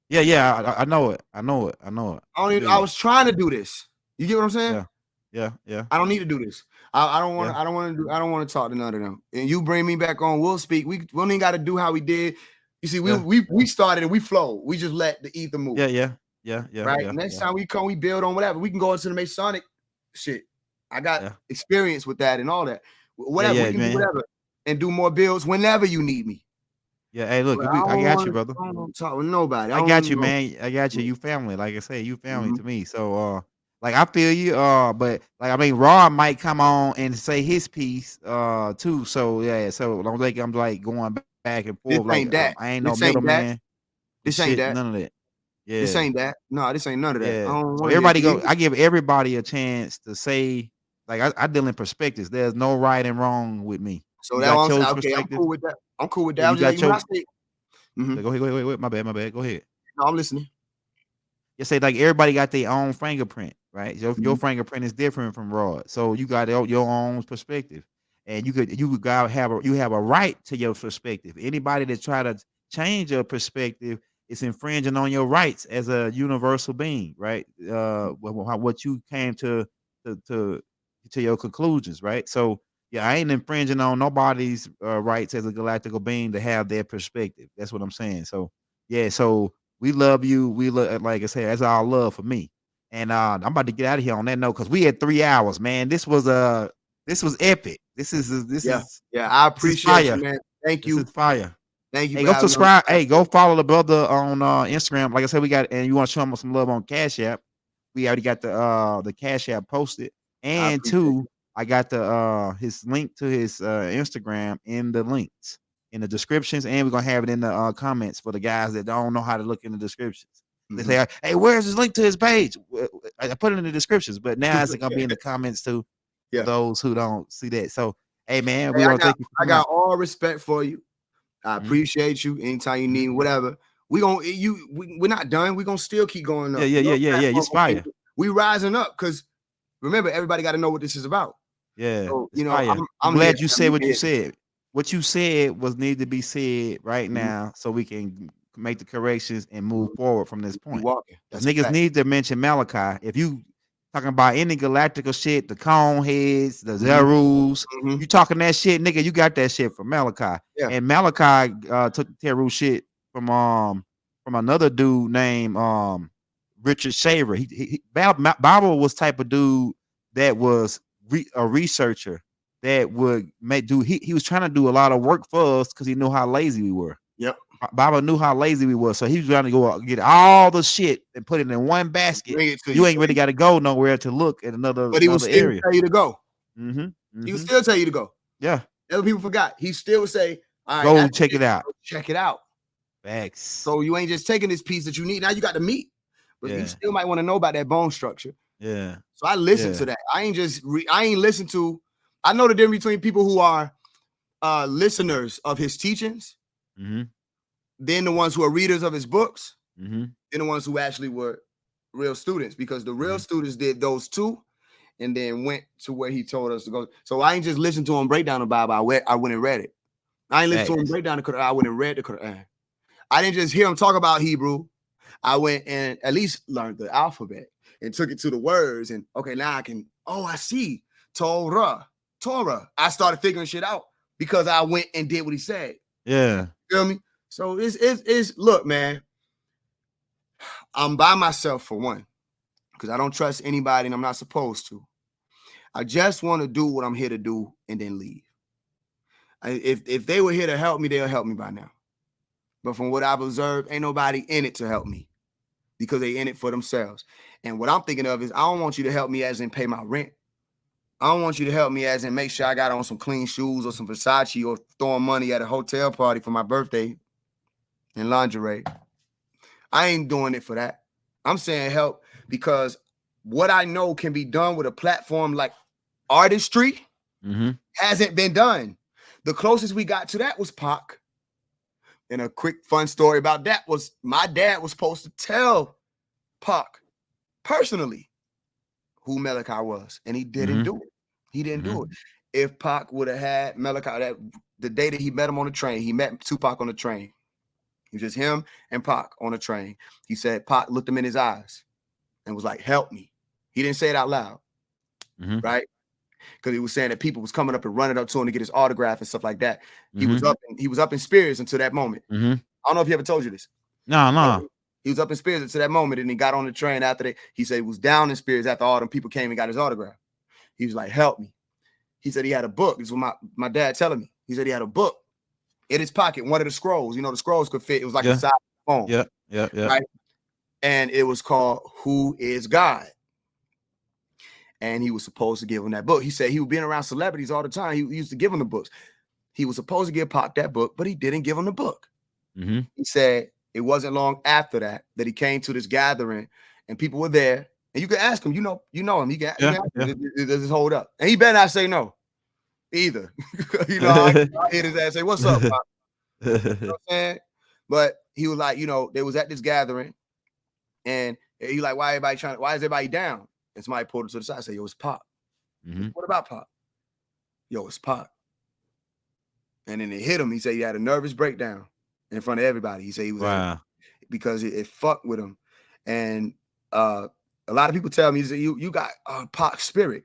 Yeah, I know it. I I was trying to do this. You get what I'm saying? Yeah. I don't need to do this. I don't want to talk to none of them. And you bring me back on, we'll speak. We don't even got to do how we did. You see, we started and we flowed. We just let the ether move. Yeah. Right. Next time we come, we build on whatever. We can go into the Masonic shit. I got experience with that and all that. Whatever, we can do whatever and do more builds whenever you need me. Yeah, hey, look, I got you, brother. I don't talk with nobody. I got you, man. I got you. You family. Like I say, you family to me. So like I feel you. But like I mean, Raw might come on and say his piece too. So yeah, so I'm like going back and forth. Like I ain't no middleman. This ain't that. None of that. Yeah. This ain't that. No, this ain't none of that. Yeah. I don't So everybody go. I give everybody a chance to say. Like I deal in perspectives. There's no right and wrong with me. So that one's okay. I'm cool with that. I'm cool with that. Yeah, you got Go ahead. Wait. My bad. Go ahead. No, I'm listening. You say like everybody got their own fingerprint, right? Your fingerprint is different from Rod, so you got your own perspective, and you have a right to your perspective. Anybody that try to change your perspective is infringing on your rights as a universal being, right? What you came to your conclusions, right? So yeah, I ain't infringing on nobody's rights as a galactical being to have their perspective. That's what I'm saying. So yeah, so we love you. We love, like I said, that's all love for me. And I'm about to get out of here on that note because we had 3 hours, man. This was epic. This is I appreciate you, man. Thank you. This is fire. Thank you. Hey, go subscribe. Hey, go follow the brother on Instagram. Like I said, and you want to show him some love on Cash App. We already got the Cash App posted. And two, I got his link to his Instagram in the links in the descriptions, and we're gonna have it in the comments for the guys that don't know how to look in the descriptions. They say, "Hey, where's his link to his page?" I put it in the descriptions, but now it's gonna be in the comments too for Yeah. those who don't see that. So, hey man, Hey, we want to thank you for I coming got out. all respect for you. I appreciate you. Anytime you need whatever, we're not done. We're gonna still keep going up. Yeah. It's fire. We rising up because remember, everybody got to know what this is about. Yeah, So, it's you know, fire. I'm I'm here. glad you said what you said. What you said was need to be said right now so we can make the corrections and move forward from this Keep point. walking. Because That's a niggas fact. need to mention Malachi. If you talking about any galactical shit, the cone heads, the Zerus, you talking that shit, nigga, you got that shit from Malachi. Yeah. And Malachi took the Teru shit from another dude named Richard Shaver. Bible was type of dude that was a researcher that would he was trying to do a lot of work for us because he knew how lazy we were. Yep. Baba knew how lazy we were, so he was trying to go out and get all the shit and put it in one basket. Bring it to You ain't really got to go nowhere to look at another But he will still area. tell you to go. He He will still tell you to go. Yeah. Other people forgot. He still would say, all right, go check it out. Go check it out. Facts. So you ain't just taking this piece that you need. Now you got the meat. But you Yeah. still might want to know about that bone structure. Yeah. So I listen to that. I ain't listen to. I know the difference between people who are listeners of his teachings, then the ones who are readers of his books, then the ones who actually were real students, because the real students did those two and then went to where he told us to go. So I ain't just listened to him break down the Bible. I went and read it. I ain't listened to him break down the Quran. I went and read the Quran. I didn't just hear him talk about Hebrew. I went and at least learned the alphabet and took it to the words. And okay, now I can, I see Torah. I started figuring shit out because I went and did what he said. Yeah. You feel me? So it's look, man, I'm by myself for one, because I don't trust anybody and I'm not supposed to. I just want to do what I'm here to do and then leave. If they were here to help me, they'll help me by now. But from what I've observed, ain't nobody in it to help me because they in it for themselves. And what I'm thinking of is I don't want you to help me as in pay my rent. I don't want you to help me as in make sure I got on some clean shoes or some Versace or throwing money at a hotel party for my birthday and lingerie. I ain't doing it for that. I'm saying help because what I know can be done with a platform like artistry hasn't been done. The closest we got to that was Pac. And a quick fun story about that was my dad was supposed to tell Pac personally who Malachi was, and he didn't do it. He didn't do it. If Pac would have had Malachi, the day that he met him on the train, he met Tupac on the train. It was just him and Pac on the train. He said Pac looked him in his eyes and was like, "Help me." He didn't say it out loud, right? Because he was saying that people was coming up and running up to him to get his autograph and stuff like that. He was up in spirits until that moment. I don't know if he ever told you this. No. He was up in spirits until that moment, and he got on the train after that. He said he was down in spirits after all them people came and got his autograph. He was like, "Help me." He said he had a book. This is what my dad telling me. He said he had a book in his pocket, one of the scrolls. You know, the scrolls could fit. It was like a side phone. Yeah. Right? And it was called Who is God? And he was supposed to give him that book. He said he was being around celebrities all the time. He used to give him the books. He was supposed to give Pac that book, but he didn't give him the book. He said it wasn't long after that he came to this gathering and people were there. And you can ask him, you know him. You can ask him, does this hold up? And he better not say no either. I hear his ass say, "What's up, Pac?" You know what I'm saying? But he was like, they was at this gathering and he like, why is everybody down? And somebody pulled him to the side and said, "Yo, it's Pac." "What about Pac?" "Yo, it's Pac." And then it hit him. He said he had a nervous breakdown in front of everybody. He said he was because it fucked with him. And a lot of people tell me, you got Pac spirit.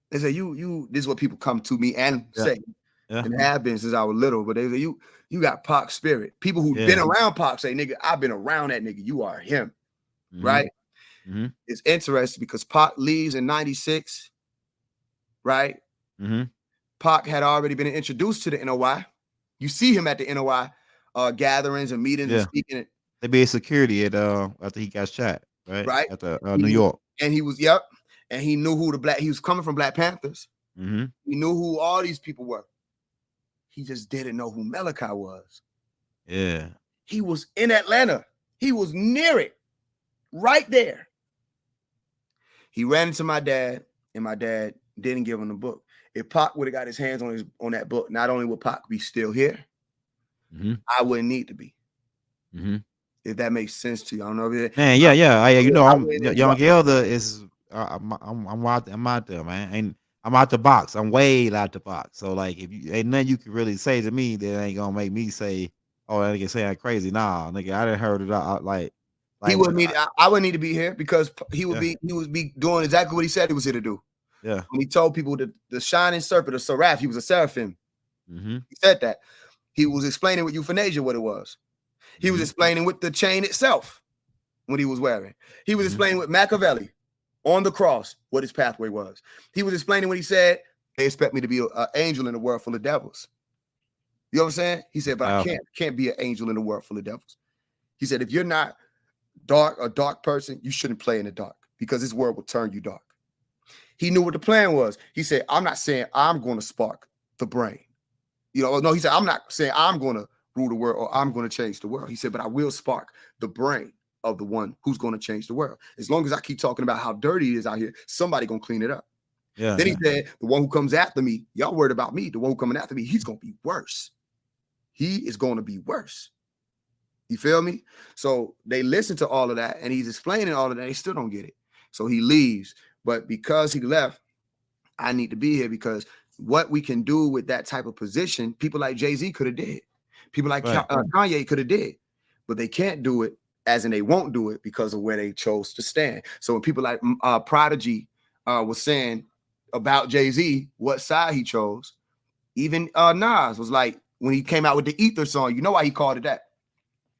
They say you this is what people come to me and say. And it have been since I was little, but they say you got Pac spirit. People who've been around Pac say, "Nigga, I've been around that nigga. You are him." Right? It's interesting because Pac leaves in 96, right? Pac had already been introduced to the NOI. You see him at the NOI gatherings and meetings and speaking. They be security at after he got shot, right? At the New York. And he was and he knew who he was coming from Black Panthers. He knew who all these people were. He just didn't know who Malachi was. Yeah. He was in Atlanta. He was near it, right there. He ran into my dad, and my dad didn't give him the book. If Pac would have got his hands on that book, not only would Pac be still here, I wouldn't need to be. If that makes sense to you, I don't know if it. Man, yeah. You know, I'm wouldn't Young interrupt. Elder is. I'm out there, man. Ain't I'm out the box. I'm way out the box. So like, if you ain't nothing you can really say to me that ain't gonna make me say, "Oh, that nigga saying crazy." Nah, nigga, I done heard it out. He Like, wouldn't need. I wouldn't need to be here because he would yeah, be doing exactly what he said he was here to do. yeah. When he told people that the shining serpent of Seraph, he was a seraphim. Mm-hmm. He said that. He was explaining with euthanasia what it was. He was explaining with the chain itself what he was wearing. He was explaining with Machiavelli on the cross what his pathway was. He was explaining when he said, they expect me to be an angel in a world full of devils. You know what I'm saying? He said, but I can't be an angel in a world full of devils. He said, if you're not a dark person, you shouldn't play in the dark because this world will turn you dark. He knew what the plan was. He said, I'm not saying I'm going to spark the brain. You know, no, he said, I'm not saying I'm going to rule the world or I'm going to change the world. He said, but I will spark the brain of the one who's going to change the world. As long as I keep talking about how dirty it is out here, somebody going to clean it up. Yeah. Then he said, the one who comes after me, y'all worried about me. The one who coming after me, he's going to be worse. He is going to be worse. You feel me? So they listen to all of that and he's explaining all of that. They still don't get it. So he leaves. But because he left, I need to be here because what we can do with that type of position, people like Jay-Z could have did. People like Kanye could have did. But they can't do it, as in they won't do it because of where they chose to stand. So when people like Prodigy was saying about Jay-Z, what side he chose, even Nas was like, when he came out with the Ether song, you know why he called it that,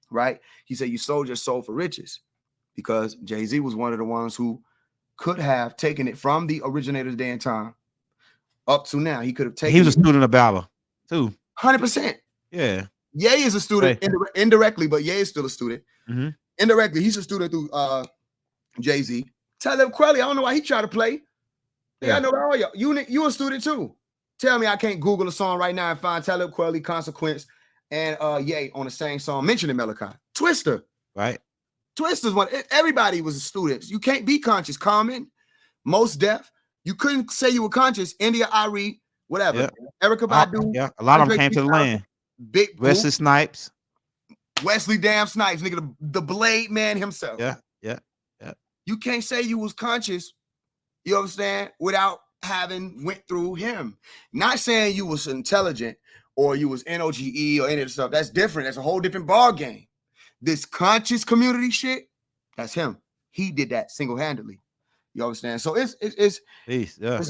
right? He said, you sold your soul for riches, because Jay-Z was one of the ones who could have taken it from the originator's day and time up to now. He could have taken He was a student of Baba too. 100%. Yeah. Ye is a student indirectly, but Ye is still a student. Indirectly, he's a student through Jay-Z. Talib Kweli, I don't know why he tried to play. Yeah, I know all y'all. You a student too. Tell me I can't Google a song right now and find Talib Kweli, Consequence, and Ye on the same song mentioning Malachi. Twister. Right. Twister's one. Everybody was students. You can't be conscious. Common, Most Def. You couldn't say you were conscious. India Ari, whatever. Yeah. Erica Badu. Yeah, a lot of them came to the land. Big Wesley Snipes. Wesley damn Snipes, nigga, the Blade Man himself. Yeah. You can't say you was conscious, you understand, without having went through him. Not saying you was intelligent or you was NOGE or any of the stuff. That's different. That's a whole different ball game. This conscious community shit, that's him. He did that single-handedly. You understand? So it's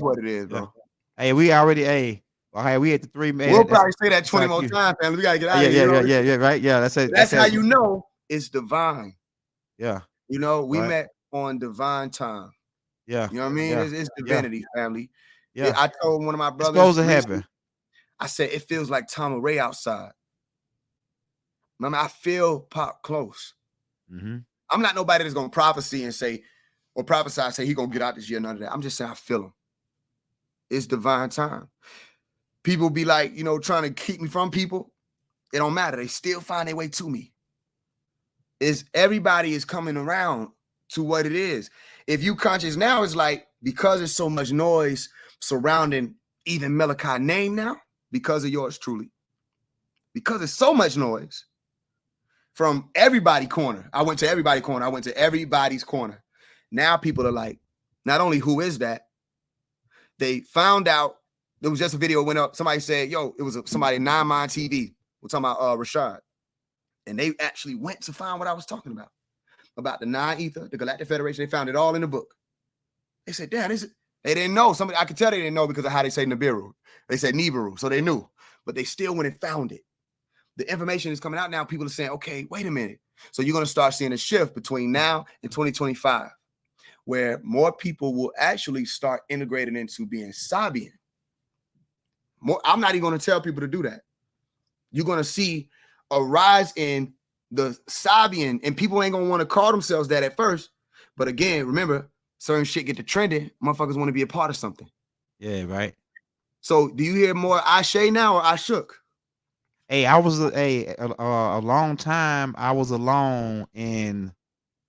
what it is, bro. Hey, we already we at the 3 minutes. We'll probably say that 20 more times, family. We gotta get out of here. Yeah, right. Yeah, that's how you know it's divine. Yeah. You know, we met on divine time. Yeah. You know what I mean? It's divinity, family. Yeah. I told one of my brothers. It's supposed to happen. I said, it feels like Tom and Ray outside. Mama, I feel Pop close. I'm not nobody that's going to prophesy and say, or prophesy and say he going to get out this year, none of that. I'm just saying I feel him. It's divine time. People be like, you know, trying to keep me from people. It don't matter. They still find their way to me. Everybody is coming around to what it is. If you conscious now, it's like, because there's so much noise surrounding even Malachi's name now, because of yours truly. Because there's so much noise from everybody corner. I went to everybody corner. I went to everybody's corner. Now people are like, not only who is that? They found out, there was just a video went up. Somebody said, yo, it was somebody 9 Mind TV. We're talking about Rashad. And they actually went to find what I was talking about the 9 Ether, the Galactic Federation. They found it all in the book. They said, damn, they didn't know. I could tell they didn't know because of how they say Nibiru. They said Nibiru, so they knew. But they still went and found it. The information is coming out now. People are saying, okay, wait a minute. So you're going to start seeing a shift between now and 2025, where more people will actually start integrating into being Sabian. I'm not even going to tell people to do that. You're going to see a rise in the Sabian, and people ain't going to want to call themselves that at first. But again, remember, certain shit get to trending. Motherfuckers want to be a part of something. Yeah, right. So do you hear more Ashe now or Ashuk? Hey, I was a long time. I was alone in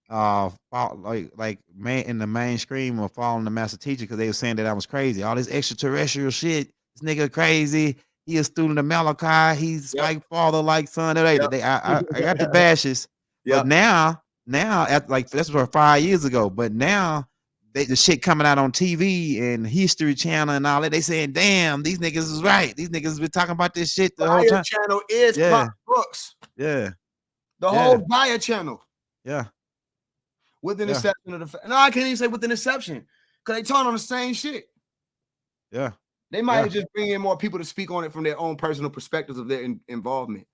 like man in the mainstream of following the master teacher because they were saying that I was crazy. All this extraterrestrial shit. This nigga crazy. He a student of Malachi. He's Yep. like father, like son. Yep. I got the bashes, but Yep. now at like that's for 5 years ago. But now the shit coming out on TV and History Channel and all that. They saying, damn, these niggas is right. These niggas been talking about this shit the whole Fire time. channel is Yeah, Pop Brooks. yeah, The yeah, whole Fire channel. yeah, With an yeah, exception of the no, I can't even say with an exception because they talking on the same shit. yeah, They might yeah, just bring in more people to speak on it from their own personal perspectives of their involvement.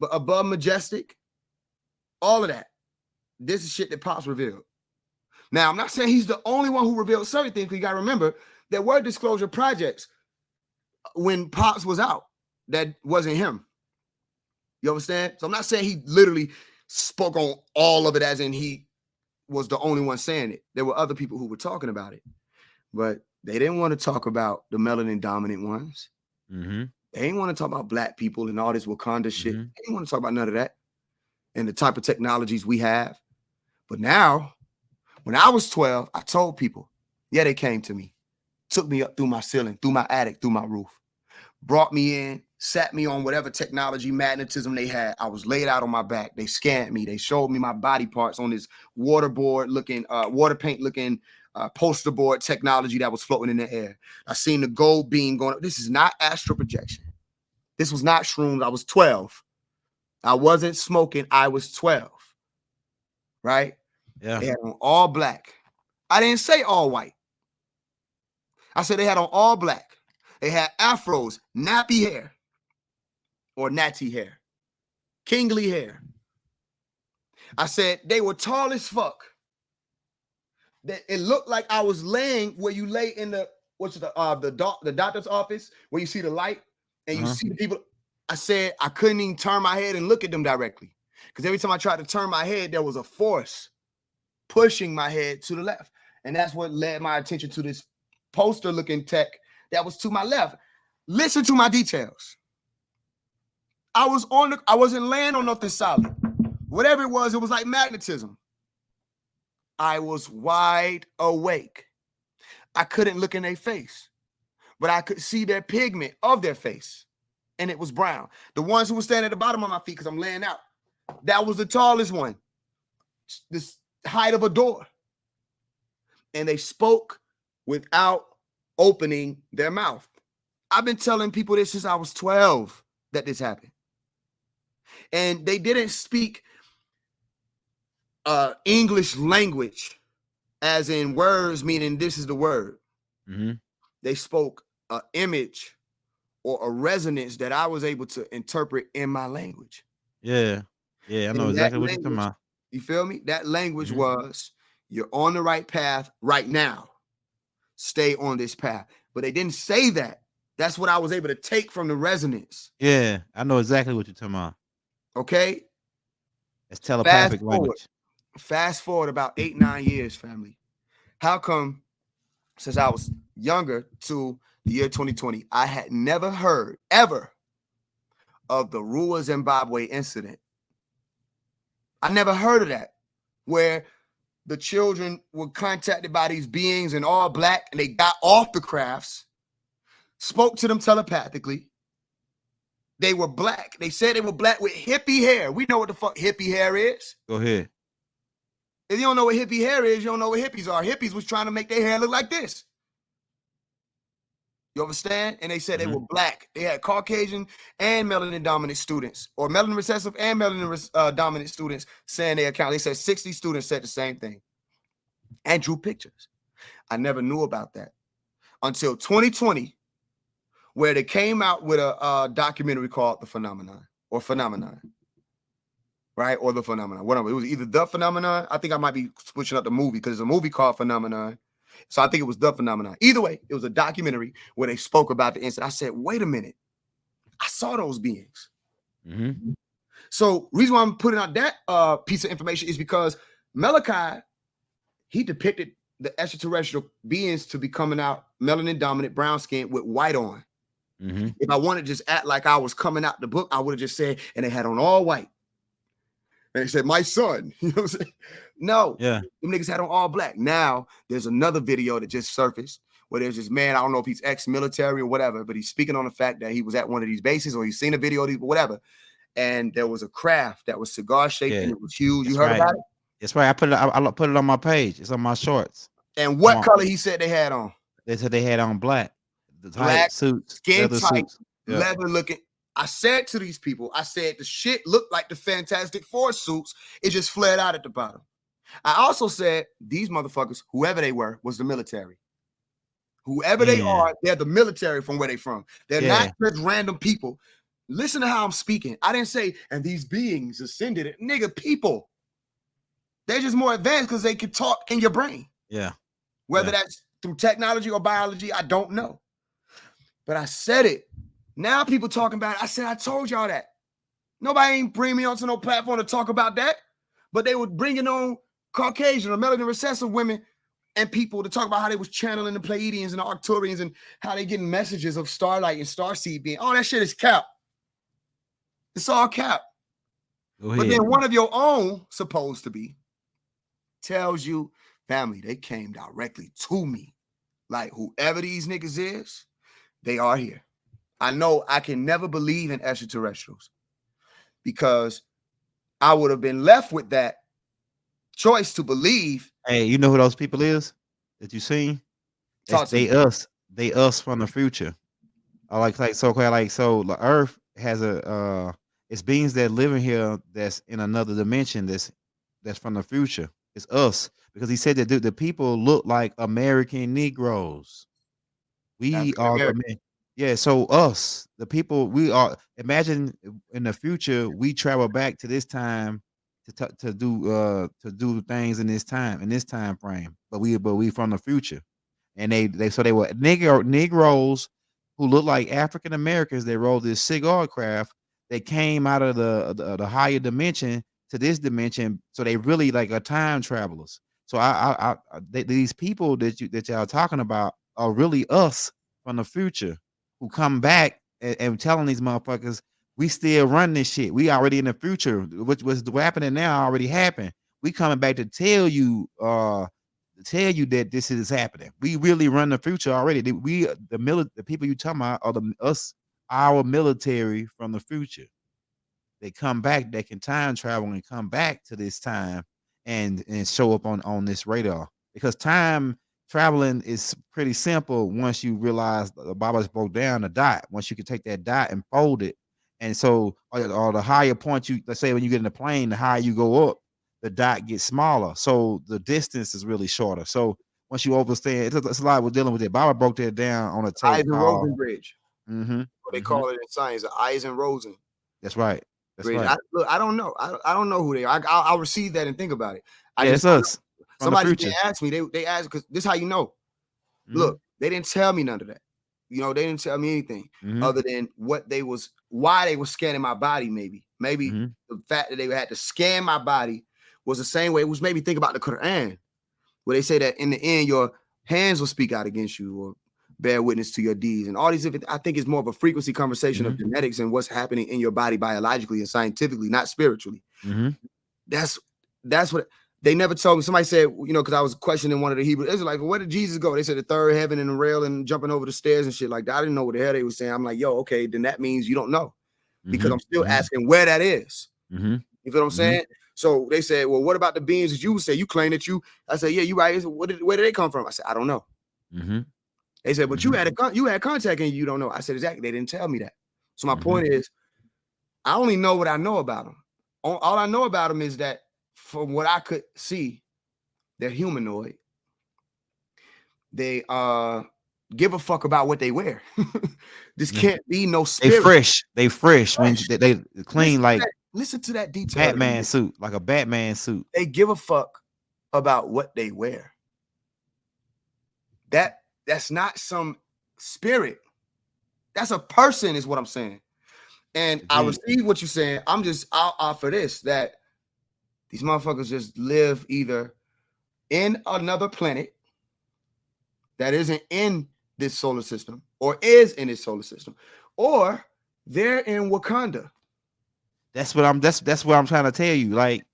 But above Majestic, all of that, this is shit that Pops revealed. Now, I'm not saying he's the only one who revealed certain things, because you got to remember there were disclosure projects when Pops was out that wasn't him. You understand? So I'm not saying he literally spoke on all of it as in he was the only one saying it. There were other people who were talking about it, but they didn't want to talk about the melanin dominant ones. mm-hmm. They didn't want to talk about black people and all this Wakanda shit. Mm-hmm. They didn't want to talk about none of that and the type of technologies we have. But now, when I was 12, I told people, yeah, they came to me, took me up through my ceiling, through my attic, through my roof, brought me in, sat me on whatever technology, magnetism they had. I was laid out on my back. They scanned me. They showed me my body parts on this water paint looking poster board technology that was floating in the air. I seen the gold beam going up. This is not astral projection. This was not shrooms. I was 12. I wasn't smoking. I was 12. Right? Yeah. They had on all black. I didn't say all white. I said they had on all black. They had afros, nappy hair, or natty hair, kingly hair. I said they were tall as fuck. That it looked like I was laying where you lay in the doctor's office where you see the light and you see the people. I said I couldn't even turn my head and look at them directly because every time I tried to turn my head, there was a force pushing my head to the left, and that's what led my attention to this poster-looking tech that was to my left. Listen to my details. I wasn't laying on nothing solid. Whatever it was like magnetism. I was wide awake. I couldn't look in their face, but I could see their pigment of their face, and it was brown. The ones who were standing at the bottom of my feet, because I'm laying out, that was the tallest one, this height of a door. And they spoke without opening their mouth. I've been telling people this since I was 12 that this happened. And they didn't speak English language, as in words, meaning this is the word. Mm-hmm. They spoke an image or a resonance that I was able to interpret in my language. Yeah. Yeah, I know exactly what you're talking about. You feel me? That language was, you're on the right path right now. Stay on this path. But they didn't say that. That's what I was able to take from the resonance. Yeah, I know exactly what you're talking about. Okay? It's telepathic language. Fast forward about 8-9 years, family. How come since I was younger to the year 2020, I had never heard ever of the Ruwa Zimbabwe incident? I never heard of that, where the children were contacted by these beings in all black and they got off the crafts, spoke to them telepathically. They were black. They said they were black with hippie hair. We know what the fuck hippie hair is. Go ahead. If you don't know what hippie hair is, you don't know what hippies are. Hippies was trying to make their hair look like this. You understand? And they said they were black. They had Caucasian and melanin dominant students, or melanin recessive and melanin dominant students saying their account. They said 60 students said the same thing and drew pictures. I never knew about that until 2020, where they came out with a documentary called The Phenomenon, or Phenomenon, right? Or The Phenomenon, whatever. It was either The Phenomenon. I think I might be switching up the movie because there's a movie called Phenomenon. So I think it was The Phenomenon. Either way, it was a documentary where they spoke about the incident. I said, wait a minute. I saw those beings. So reason why I'm putting out that piece of information is because Malachi, he depicted the extraterrestrial beings to be coming out melanin dominant, brown skin with white on. If I wanted to just act like I was coming out the book, I would have just said, and they had on all white. And they said, my son. You know what I'm saying? No. Yeah. Them niggas had on all black. Now, there's another video that just surfaced where there's this man, I don't know if he's ex-military or whatever, but he's speaking on the fact that he was at one of these bases or he's seen a video of these, whatever. And there was a craft that was cigar-shaped and it was huge. You heard about it? That's right. I put it on my page. It's on my shorts. And what color he said they had on? They said they had on black. The Black suits, skin leather tight, suits. Yeah. leather looking. I said to these people, I said the shit looked like the Fantastic Four suits. It just flared out at the bottom. I also said these motherfuckers, whoever they were, was the military. Whoever they are, they're the military from where they from. They're not just random people. Listen to how I'm speaking. I didn't say, and these beings ascended it. Nigga, people. They're just more advanced because they can talk in your brain. Yeah. Whether that's through technology or biology, I don't know. But I said it. Now people talking about it. I said, I told y'all that. Nobody ain't bring me onto no platform to talk about that. But they were bringing on Caucasian or melanin recessive women and people to talk about how they was channeling the Pleiadians and the Arcturians and how they getting messages of starlight and starseed being. Oh, that shit is cap. It's all cap. But then one of your own, supposed to be, tells you, family, they came directly to me. Like whoever these niggas is, they are here. I know I can never believe in extraterrestrials because I would have been left with that choice to believe. Hey, you know who those people is that you seen? They us from the future. So the Earth has it's beings that live in here that's in another dimension that's from the future. It's us because he said that the people look like American Negroes. We are so us, the people, we are. Imagine in the future we travel back to this time to do things in this time frame. But we from the future, and they were Negroes who look like African Americans. They rode this cigar craft. They came out of the higher dimension to this dimension, so they really like are time travelers. So these people that y'all talking about are really us from the future who come back and telling these motherfuckers we still run this shit. We already in the future. What's happening now already happened. We coming back to tell you that this is happening. We really run the future already. The people you talking about are our military from the future. They come back, they can time travel and come back to this time and show up on this radar. Because time traveling is pretty simple once you realize the Baba's broke down a dot. Once you can take that dot and fold it. And so or the higher point let's say when you get in the plane, the higher you go up, the dot gets smaller. So the distance is really shorter. So once you understand, it's a lot we're dealing with it. Baba broke that down on a tape Eisen-Rosen bridge. What they call it in science, the Eisen-Rosen. That's right. That's bridge. right. I don't know. I don't know who they are. I'll receive that and think about it. It's us. Somebody did ask me. They asked because this is how you know. Look, they didn't tell me none of that. You know, they didn't tell me anything other than why they were scanning my body. Maybe the fact that they had to scan my body was the same way. It was maybe think about the Quran, where they say that in the end your hands will speak out against you or bear witness to your deeds and all these different. I think it's more of a frequency conversation of genetics and what's happening in your body biologically and scientifically, not spiritually. That's what they never told me. Somebody said, you know, because I was questioning one of the Hebrew Israelites, like, where did Jesus go? They said the third heaven and the rail and jumping over the stairs and shit like that. I didn't know what the hell they were saying. I'm like, yo, okay, then that means you don't know because I'm still asking where that is. You feel what I'm saying? So they said, well, what about the beings that you say you claim that you? I said, yeah, you right. Where did they come from? I said, I don't know. They said, but you had contact and you don't know. I said, exactly. They didn't tell me that. So my point is, I only know what I know about them. All I know about them is that from what I could see, they're humanoid. They give a fuck about what they wear. This can't be no spirit. They fresh. When they clean listen to that detail. Batman suit, like a Batman suit. They give a fuck about what they wear. That's not some spirit. That's a person, is what I'm saying. And I receive what you're saying. I'll offer this, that these motherfuckers just live either in another planet that isn't in this solar system or is in this solar system, or they're in Wakanda. That's what I'm trying to tell you. Like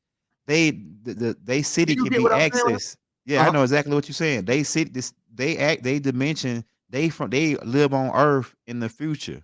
they Do city you can get be what I'm saying? accessed. Yeah, I know exactly what you're saying. They city this they dimension they live on Earth in the future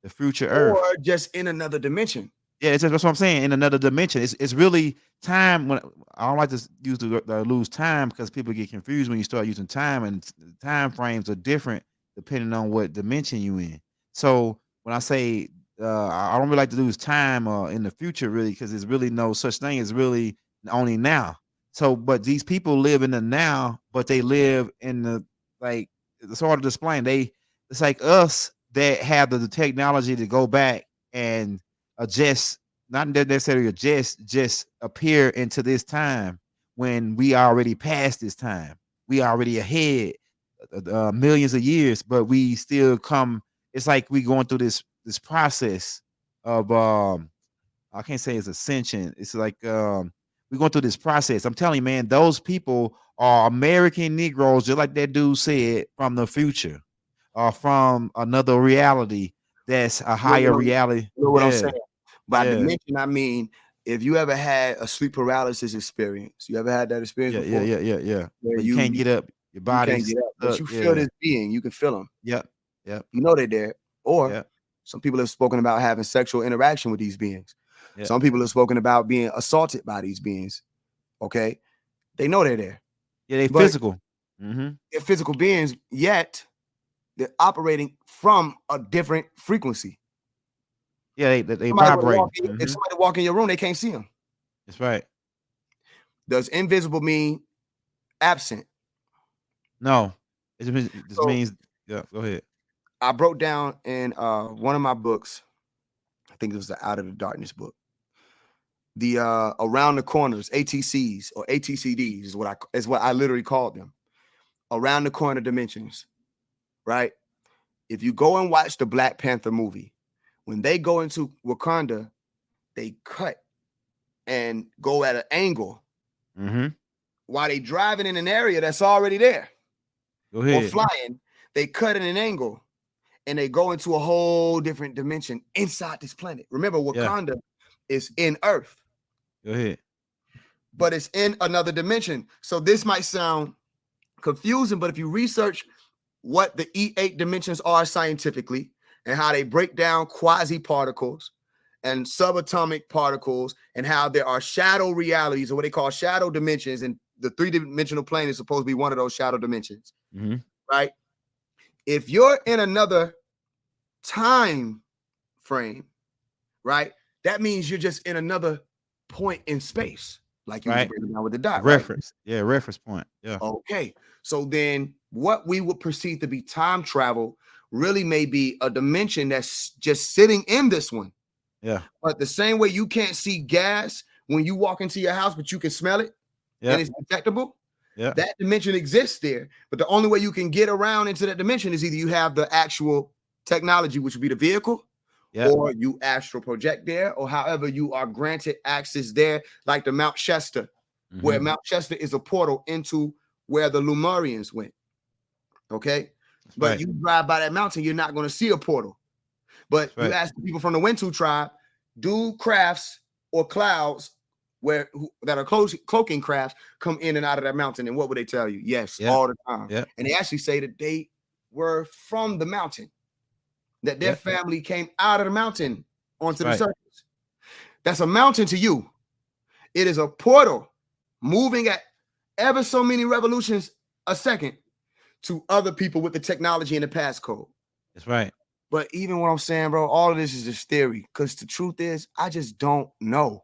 Or Earth. just in another dimension. Yeah, that's what I'm saying. In another dimension, it's really time. When I don't like to use the lose time because people get confused when you start using time, and time frames are different depending on what dimension you in. So when I say I don't really like to lose time in the future, really, because there's really no such thing as really only now. So, but these people live in the now, but they live in the like it's hard to explain. It's like us that have the technology to go back and adjust, not necessarily adjust, just appear into this time when we already passed this time. We already ahead millions of years, but we still come. It's like we going through this process of I can't say it's ascension. It's like we're going through this process. I'm telling you, man, those people are American Negroes, just like that dude said, from the future or from another reality that's a You higher reality. know what I'm Yeah. saying? By Yeah, dimension, I mean, if you ever had a sleep paralysis experience, you ever had that experience before? yeah. Where But you can't get up. Your you can't body's get up, but stuck. you feel Yeah. this being, you can feel them. Yep. Yep. You know they're there. Or Yep. some people have spoken about having sexual interaction with these beings. Yep. Some people have spoken about being assaulted by these beings. Okay. They know they're there. Yeah, they But physical. Mm-hmm. they're physical beings, yet they're operating from a different frequency. Yeah, they Somebody would vibrate. walk in, if Mm-hmm. somebody walk in your room, they can't see them. That's right. Does invisible mean absent? No, it just So means yeah. Go ahead. I broke down in one of my books, I think it was the Out of the Darkness book, the around the corners, ATCs or ATCDs is what I literally called them. Around the corner dimensions, right? If you go and watch the Black Panther movie, when they go into Wakanda, they cut and go at an angle Mm-hmm. while they driving in an area that's already there. Go Or ahead. flying, they cut at an angle and they go into a whole different dimension inside this planet. Remember, Yeah. Wakanda is in Earth, Go ahead. but it's in another dimension. So this might sound confusing, but if you research what the E8 dimensions are scientifically and how they break down quasi-particles and subatomic particles and how there are shadow realities or what they call shadow dimensions, and the three-dimensional plane is supposed to be one of those shadow dimensions, Mm-hmm. right? If you're in another time frame, right, that means you're just in another point in space, like you was Right. breaking down with the dot, right? Reference. Yeah, reference point. Yeah. Okay. So then what we would perceive to be time travel really may be a dimension that's just sitting in this one. Yeah. But the same way you can't see gas when you walk into your house, but you can smell it Yeah. and it's detectable. Yeah. That dimension exists there. But the only way you can get around into that dimension is either you have the actual technology, which would be the vehicle, Yeah. or you astral project there, or however you are granted access there, like the Mount Shasta, where Mm-hmm. Mount Shasta is a portal into where the Lumarians went. Okay. That's But right. you drive by that mountain, you're not going to see a portal. But That's you right. ask the people from the Wintu tribe, do crafts or clouds that are cloaking crafts come in and out of that mountain? And what would they tell you? Yes, Yeah. all the time. Yeah. And they actually say that they were from the mountain, that their Yeah. family came out of the mountain onto the That's right. surface. That's a mountain to you. It is a portal moving at ever so many revolutions a second to other people with the technology and the passcode. That's right. But even what I'm saying, bro, all of this is just theory, because the truth is, I just don't know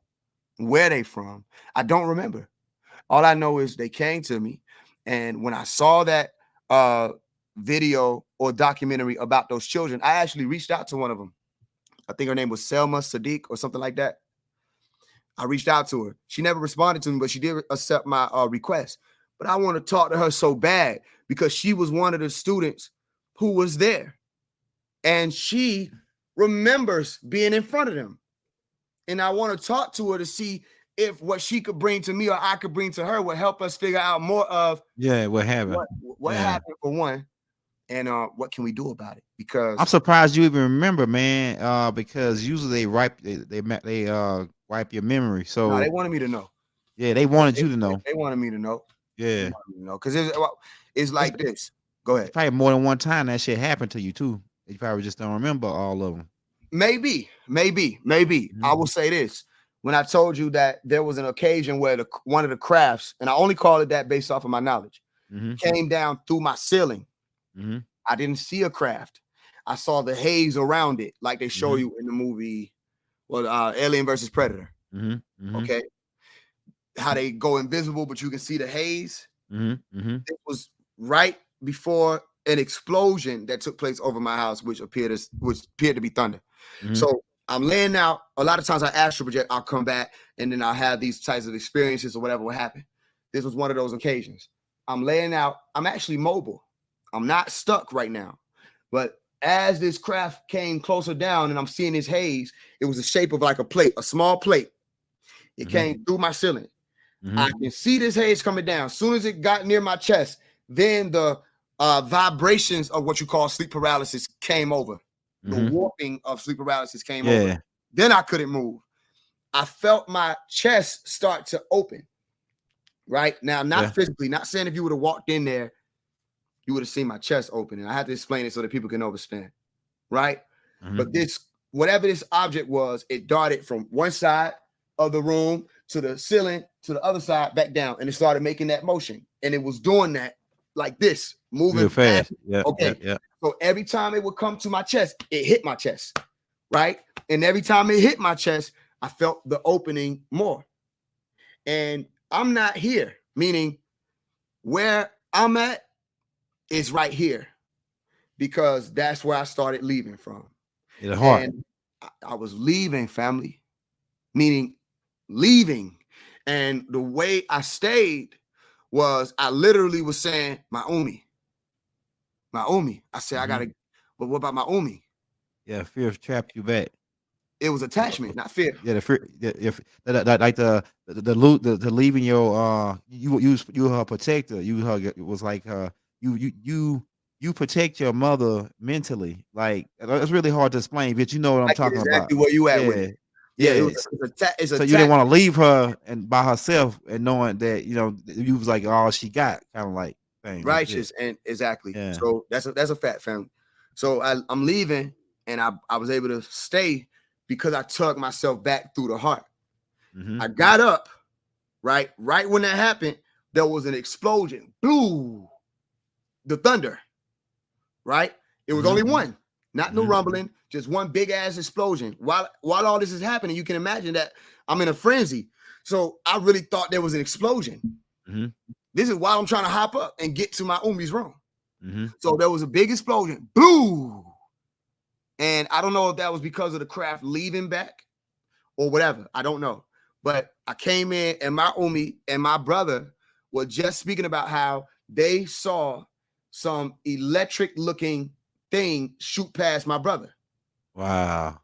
where they from. I don't remember. All I know is they came to me, and when I saw that video or documentary about those children, I actually reached out to one of them. I think her name was Selma Sadiq or something like that. I reached out to her. She never responded to me, but she did accept my request. But I want to talk to her so bad because she was one of the students who was there. And she remembers being in front of them. And I want to talk to her to see if what she could bring to me or I could bring to her would help us figure out more of Yeah. What happened? what Yeah. happened, for one. And what can we do about it? I'm Because surprised you even remember, man. Because usually they wipe your memory. no, they So wanted me to know. yeah, they They, wanted they, you to know. they wanted me to know. They Yeah, wanted me to know because it's it's like this. Go it's ahead. probably more than one time that shit happened to you too. You probably just don't remember all of them. Maybe. I will say this. When I told you that there was an occasion where one of the crafts, and I only call it that based off of my knowledge, Mm-hmm. came down through my ceiling. Mm-hmm. I didn't see a craft. I saw the haze around it, like they show you in the movie, Alien versus Predator. Mm-hmm. Mm-hmm. Okay, how they go invisible, but you can see the haze. Mm-hmm. Mm-hmm. It was right before an explosion that took place over my house, which appeared to be thunder. Mm-hmm. So I'm laying out. A lot of times I astral project, I'll come back and then I'll have these types of experiences or whatever will happen. This was one of those occasions. I'm laying out. I'm actually mobile. I'm not stuck right now. But as this craft came closer down and I'm seeing this haze, it was the shape of like a plate, a small plate. It came through my ceiling. I can see this haze coming down. As soon as it got near my chest, then the vibrations of what you call sleep paralysis came over. The warping of sleep paralysis came over. Then I couldn't move. I felt my chest start to open. Right now, not physically, not saying if you would have walked in there, you would have seen my chest open. And I have to explain it so that people can understand. Right. But this, whatever this object was, it darted from one side of the room to the ceiling to the other side back down, and it started making that motion, and it was doing that like this, moving real fast. Yeah. Okay. Yeah. So every time it would come to my chest, it hit my chest, right? And every time it hit my chest, I felt the opening more. And I'm not here, meaning where I'm at is right here, because that's where I started leaving from. The heart. And I was leaving, family, meaning leaving. And the way I stayed was I literally was saying, my Umi. I said, I gotta, but what about my Umi? Yeah, fear trapped you back. It was attachment, not fear. Yeah, the fear. Like the leaving your you her protector. It was like you protect your mother mentally. Like it's really hard to explain, but you know what I'm I get talking exactly about. where you at with Yeah. it. Yeah, Yes. it's So you didn't want to leave her and by herself and knowing that you was like all she got, kind of like thing. righteous, and exactly. Yeah. So that's a fact, family. So I'm leaving, and I was able to stay because I tugged myself back through the heart. I got up, right when that happened, there was an explosion. Boom, the thunder, right? It was only one, not no rumbling, just one big ass explosion. While all this is happening, you can imagine that I'm in a frenzy. So I really thought there was an explosion. This is why I'm trying to hop up and get to my Umi's room. So there was a big explosion. Boom. And I don't know if that was because of the craft leaving back or whatever. I don't know. But I came in, and my Umi and my brother were just speaking about how they saw some electric looking thing shoot past my brother. Wow.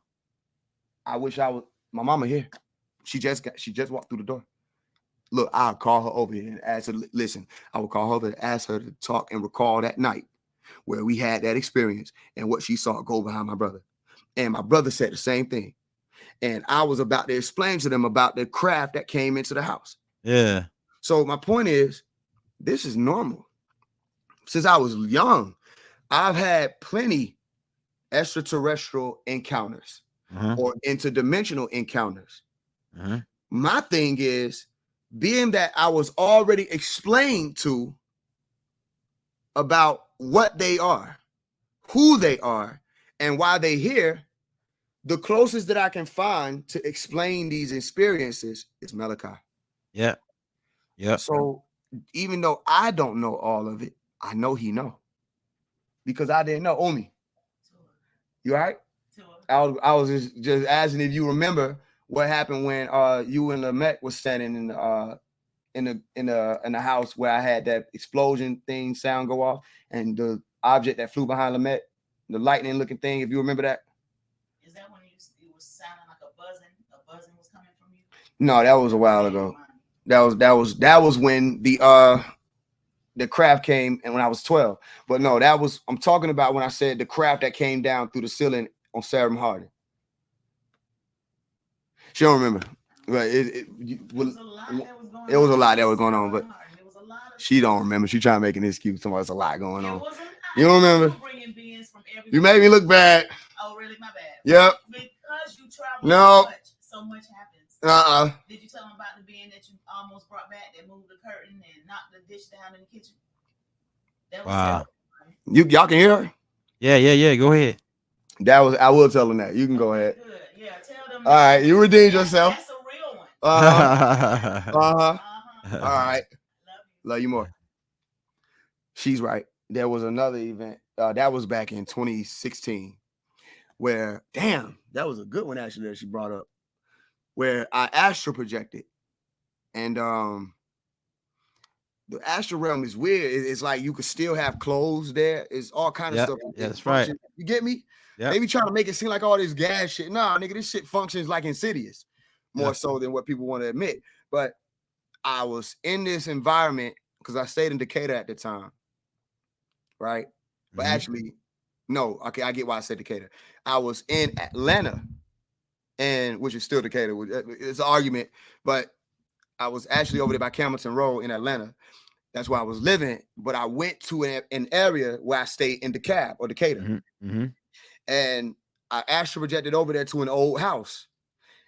I wish I was my mama here. She just walked through the door. Look, I'll call her over here and ask her. Listen, I will call her over and ask her to talk and recall that night where we had that experience and what she saw go behind my brother. And my brother said the same thing. And I was about to explain to them about the craft that came into the house. Yeah. So my point is, this is normal. Since I was young, I've had plenty extraterrestrial encounters or interdimensional encounters. My thing is, being that I was already explained to about what they are, who they are, and why they're here, the closest that I can find to explain these experiences is Malachi. Yeah. Yeah. So even though I don't know all of it, I know he know, because I didn't know. Omi, you all right? I was just asking if you remember what happened when you and Lamech was standing in the house where I had that explosion thing sound go off, and the object that flew behind Lamech, the lightning looking thing. If you remember that. Is that when it was sounding like a buzzing was coming from you? No, that was a while ago. That was when the the craft came and when I was 12. But no, that was I'm talking about when I said the craft that came down through the ceiling on Sarah Harding. She don't remember. But it was a lot that was going on, but she don't remember. She trying to make an excuse. There's a lot going on. You don't remember? You made me look bad. Oh, really? My bad. Yep. Because you travel so much happens. Did you tell them about the being that you almost brought back that moved the curtain and knocked the dish down in the kitchen? That was wow. Y'all can hear her? Yeah. Go ahead. That was I will tell them that. You can go ahead. Good. Yeah, tell them. All right, you redeemed yourself. That's a real one. All right. Love you more. She's right. There was another event that was back in 2016 where, damn, that was a good one actually that she brought up, where I astral projected. And the astral realm is weird. It's like you could still have clothes there. It's all kind of stuff. Yeah, that's right. You get me? Yeah. They be trying to make it seem like all this gas shit. Nah, nigga, this shit functions like Insidious more so than what people want to admit. But I was in this environment because I stayed in Decatur at the time, right? But actually, no. Okay, I get why I said Decatur. I was in Atlanta, and which is still Decatur. It's an argument, but I was actually over there by Camilton Road in Atlanta. That's where I was living. But I went to an area where I stayed in DeKalb or Decatur. And I astral projected over there to an old house.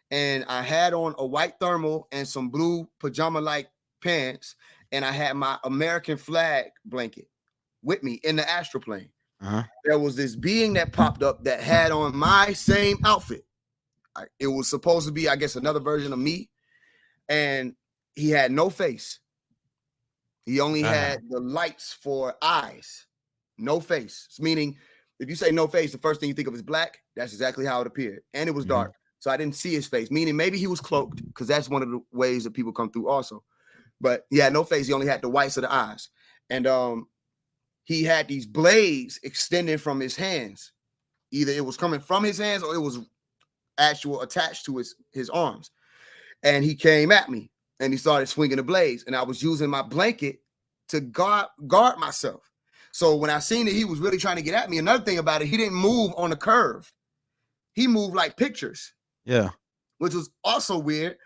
And I had on a white thermal and some blue pajama-like pants. And I had my American flag blanket with me in the astral plane. There was this being that popped up that had on my same outfit. It was supposed to be, I guess, another version of me. And he had no face. He only had the lights for eyes. No face. Meaning, if you say no face, the first thing you think of is black. That's exactly how it appeared. And it was dark. So I didn't see his face. Meaning maybe he was cloaked, because that's one of the ways that people come through also. But he had no face. He only had the whites of the eyes. And he had these blades extending from his hands. Either it was coming from his hands or it was actual attached to his arms. And he came at me and he started swinging the blades. And I was using my blanket to guard myself. So when I seen that he was really trying to get at me, another thing about it, he didn't move on a curve. He moved like pictures. Yeah. Which was also weird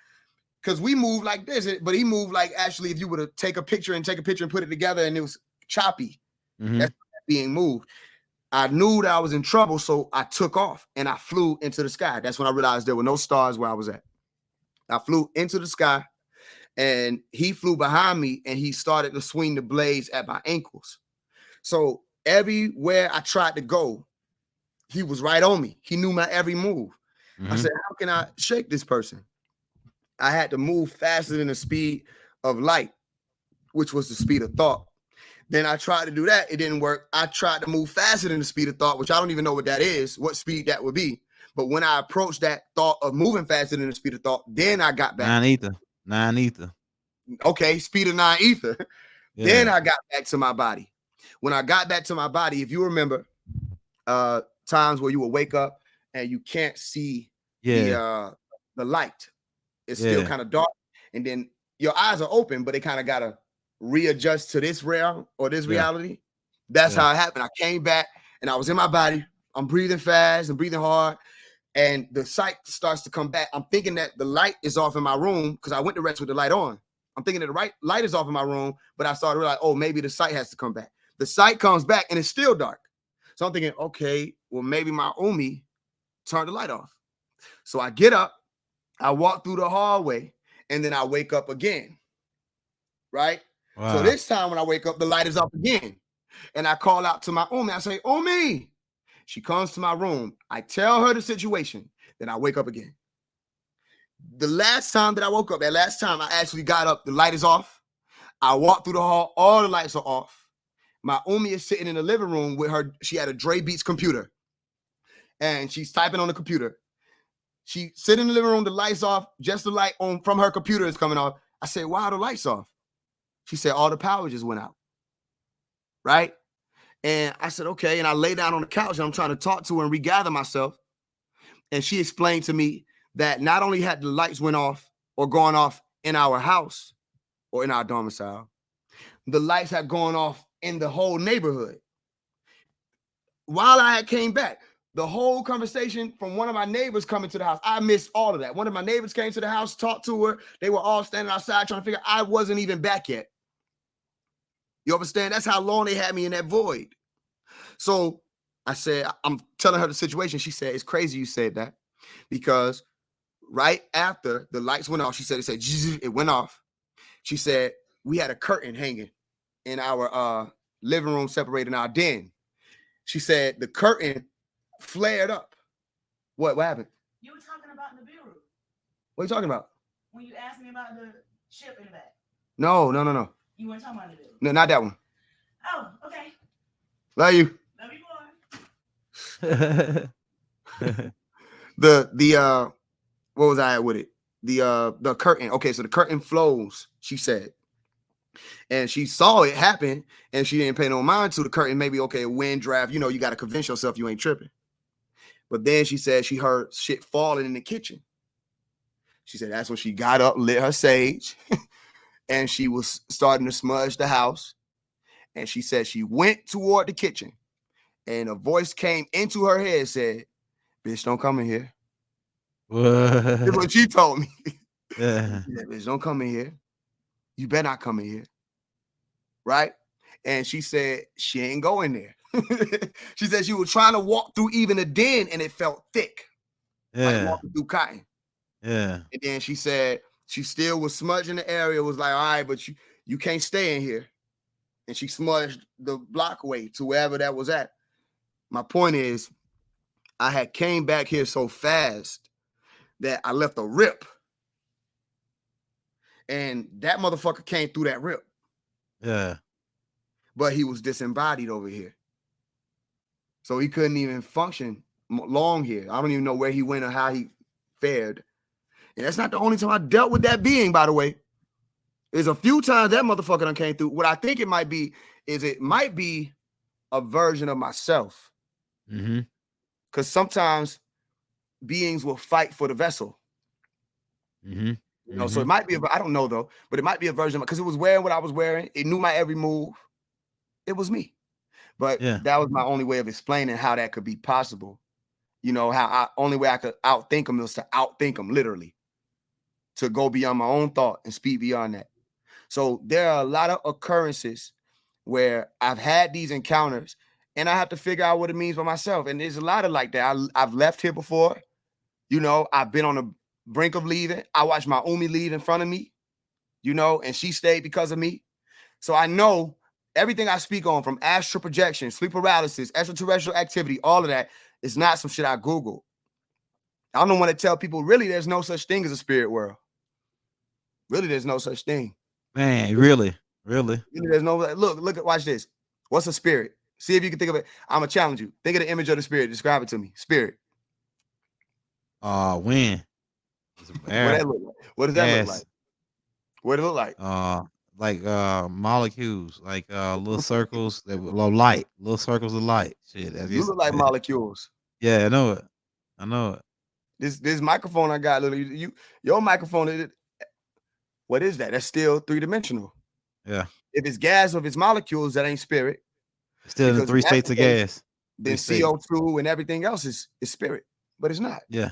because we moved like this, but he moved like actually if you were to take a picture and put it together and it was choppy. That's being moved. I knew that I was in trouble, so I took off and I flew into the sky. That's when I realized there were no stars where I was at. I flew into the sky and he flew behind me and he started to swing the blades at my ankles. So everywhere I tried to go, he was right on me. He knew my every move. I said, how can I shake this person? I had to move faster than the speed of light, which was the speed of thought. Then I tried to do that. It didn't work. I tried to move faster than the speed of thought, which I don't even know what that is, what speed that would be. But when I approached that thought of moving faster than the speed of thought, then I got back. 9 ether. Okay, speed of 9 ether. Yeah. Then I got back to my body. When I got back to my body, if you remember times where you will wake up and you can't see the light. It's still kind of dark. And then your eyes are open, but they kind of got to readjust to this realm or this reality. That's how it happened. I came back and I was in my body. I'm breathing fast and breathing hard. And the sight starts to come back. I'm thinking that the light is off in my room because I went to rest with the light on. I'm thinking that the light is off in my room, but I started to realize, oh, maybe the sight has to come back. The sight comes back and it's still dark. So I'm thinking, okay, well, maybe my Umi turned the light off. So I get up, I walk through the hallway, and then I wake up again. Right? Wow. So this time when I wake up, the light is up again. And I call out to my Umi. I say, Umi. She comes to my room. I tell her the situation. Then I wake up again. The last time that I woke up, that last time I actually got up, the light is off. I walk through the hall. All the lights are off. My Umi is sitting in the living room with her. She had a Dre Beats computer. And she's typing on the computer. She sitting in the living room, the lights off. Just the light on from her computer is coming off. I said, why are the lights off? She said, all the power just went out. Right? And I said, okay. And I lay down on the couch and I'm trying to talk to her and regather myself. And she explained to me that not only had the lights went off or gone off in our house or in our domicile, the lights had gone off in the whole neighborhood. While I had came back, the whole conversation from one of my neighbors coming to the house, I missed all of that. One of my neighbors came to the house, talked to her. They were all standing outside trying to figure out I wasn't even back yet. You understand? That's how long they had me in that void. So I said, I'm telling her the situation. She said, it's crazy you said that, because right after the lights went off, she said, it went off. She said, we had a curtain hanging in our living room separating our den. She said the curtain flared up. What happened? You were talking about the bureau. What are you talking about? When you asked me about the ship in the back. No. You weren't talking about the bureau. No, not that one. Oh, okay. Love you. Love you more. The what was I at with it? The curtain. Okay, so the curtain flows, she said. And she saw it happen and she didn't pay no mind to the curtain. Maybe, okay, a wind draft, you know, you got to convince yourself you ain't tripping. But then she said she heard shit falling in the kitchen. She said that's when she got up, lit her sage, and she was starting to smudge the house. And she said she went toward the kitchen and a voice came into her head, said, bitch, don't come in here. That's what she told me. Yeah. Bitch, don't come in here. You better not come in here. Right? And she said she ain't going there. She said she was trying to walk through even a den and it felt thick. Like walking through cotton. Yeah. And then she said she still was smudging the area, was like, all right, but you can't stay in here. And she smudged the blockway to wherever that was at. My point is, I had came back here so fast that I left a rip. And that motherfucker came through that rip. Yeah. But he was disembodied over here. So he couldn't even function long here. I don't even know where he went or how he fared. And that's not the only time I dealt with that being, by the way. There's a few times that motherfucker done came through. What I think it might be is it might be a version of myself. Mm-hmm. Because sometimes beings will fight for the vessel. Mm-hmm. You know, so it might be, I don't know though, but it might be a version of, because it was wearing what I was wearing. It knew my every move. It was me. But that was my only way of explaining how that could be possible. You know, how only way I could outthink them was to outthink them, literally. To go beyond my own thought and speed beyond that. So there are a lot of occurrences where I've had these encounters and I have to figure out what it means by myself. And there's a lot of like that. I've left here before. You know, I've been on the brink of leaving. I watched my Umi leave in front of me, you know, and she stayed because of me. So I know everything I speak on, from astral projection, sleep paralysis, extraterrestrial activity, all of that is not some shit I Googled. I don't want to tell people, really, there's no such thing as a spirit world. Really, there's no such thing. Man, really? There's no, look, watch this. What's a spirit? See if you can think of it. I'm going to challenge you. Think of the image of the spirit. Describe it to me. Spirit. Wind. What does that look like? What does it look like? Like molecules, like little circles that light, little circles of light. Shit, you look like molecules. Yeah, I know it. This microphone I got, your microphone, what is that? That's still three-dimensional. Yeah. If it's gas or if it's molecules, that ain't spirit. It's still in the three states of gas. Then CO2 and everything else is spirit, but it's not. Yeah.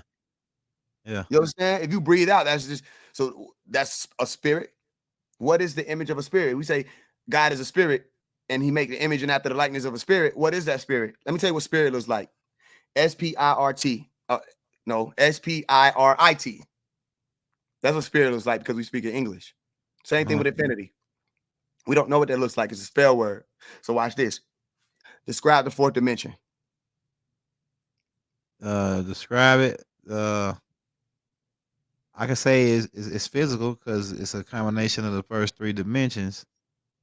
Yeah. You understand? If you breathe out, that's a spirit. What is the image of a spirit? We say God is a spirit and he make the image and after the likeness of a spirit. What is that spirit? Let me tell you what spirit looks like. S-P-I-R-T. S-P-I-R-I-T. That's what spirit looks like because we speak in English. Same thing with infinity. We don't know what that looks like. It's a spell word. So watch this. Describe the fourth dimension. Describe it. I can say it's physical because it's a combination of the first three dimensions.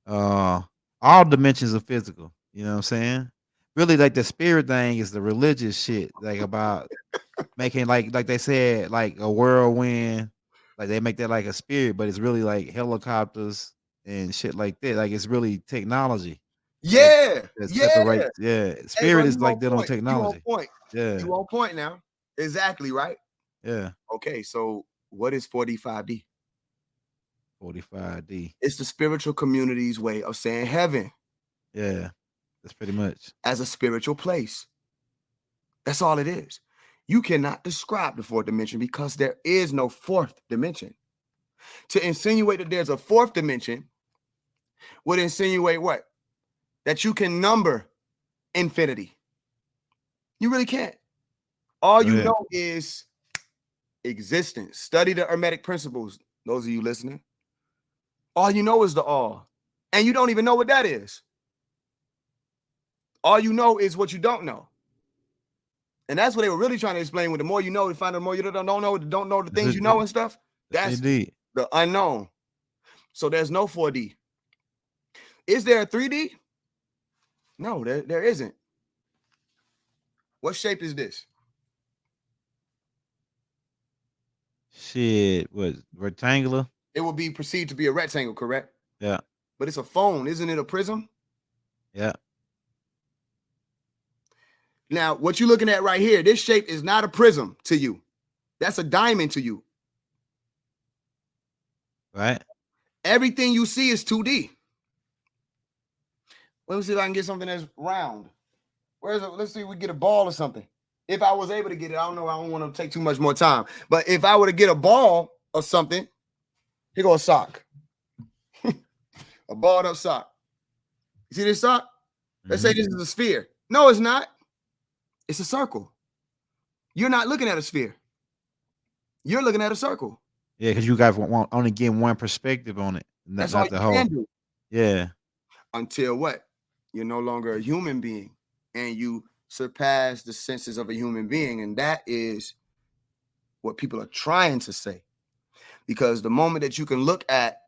All dimensions are physical. You know what I'm saying? Really, like the spirit thing is the religious shit, like about making like they said, like a whirlwind. Like they make that like a spirit, but it's really like helicopters and shit like that. Like it's really technology. Yeah. That separates. Yeah. Spirit is like that on technology. You on point. Yeah. You on point now. Exactly, right? Yeah. Okay, so what is 4D, 5D? 45D. It's the spiritual community's way of saying heaven Yeah, that's pretty much. as a spiritual place. That's all it is. You cannot describe the fourth dimension because there is no fourth dimension. To insinuate that there's a fourth dimension would insinuate what? That you can number infinity. You really can't. All you know is existence. Study the Hermetic principles, those of you listening. All you know is the all. And you don't even know what that is. All you know is what you don't know. And that's what they were really trying to explain. With the more you know, you find the more you don't know the things you know and stuff. That's the unknown. So there's no 4D. Is there a 3D? No, there isn't. What shape is this? Shit, what, rectangular? It will be perceived to be a rectangle, correct? Yeah. But it's a phone, isn't it a prism? Yeah. Now, what you're looking at right here, this shape is not a prism to you. That's a diamond to you. Right. Everything you see is 2D. Let me see if I can get something that's round. Where's it? Let's see if we get a ball or something. If I was able to get it, I don't know. I don't want to take too much more time. But if I were to get a ball or something, here goes a sock. A balled up sock. You see this sock? Let's say this is a sphere. No, it's not. It's a circle. You're not looking at a sphere. You're looking at a circle. Yeah, because you guys only get one perspective on it. That's all you can do. Yeah. Until what? You're no longer a human being and you surpass the senses of a human being. And that is what people are trying to say. Because the moment that you can look at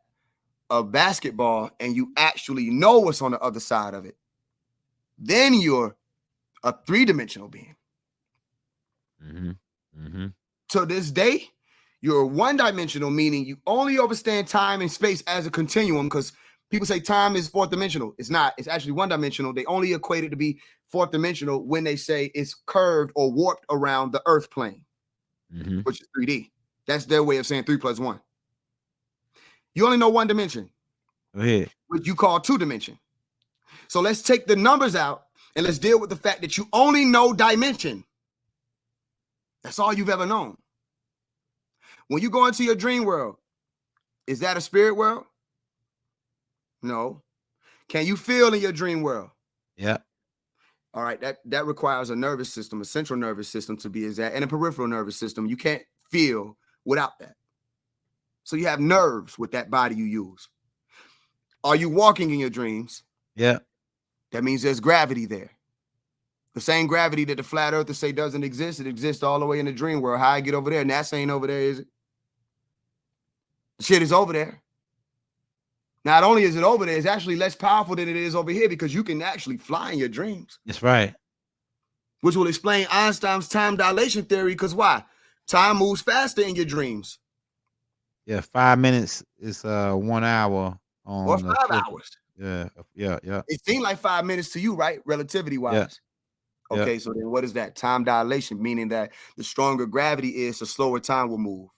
a basketball and you actually know what's on the other side of it, then you're a three-dimensional being. To this day, you're one-dimensional, meaning you only understand time and space as a continuum, because people say time is fourth dimensional. It's not. It's actually one-dimensional. They only equate it to be fourth dimensional when they say it's curved or warped around the earth plane, which is 3D. That's their way of saying 3 + 1. You only know one dimension, which you call two dimension. So let's take the numbers out and let's deal with the fact that you only know dimension. That's all you've ever known. When you go into your dream world, is that a spirit world? No. Can you feel in your dream world? Yeah. All right, that requires a nervous system, a central nervous system to be exact, and a peripheral nervous system. You can't feel without that. So you have nerves with that body you use. Are you walking in your dreams? Yeah. That means there's gravity there. The same gravity that the flat earthers say doesn't exist, it exists all the way in the dream world. How I get over there? NASA ain't over there, is it? The shit is over there. Not only is it over there, it's actually less powerful than it is over here because you can actually fly in your dreams. That's right. Which will explain Einstein's time dilation theory, because why? Time moves faster in your dreams. Yeah, 5 minutes is 1 hour on or 5 hours. Yeah. It seemed like 5 minutes to you, right? Relativity wise. Yeah. Okay, so then what is that? Time dilation, meaning that the stronger gravity is, the slower time will move.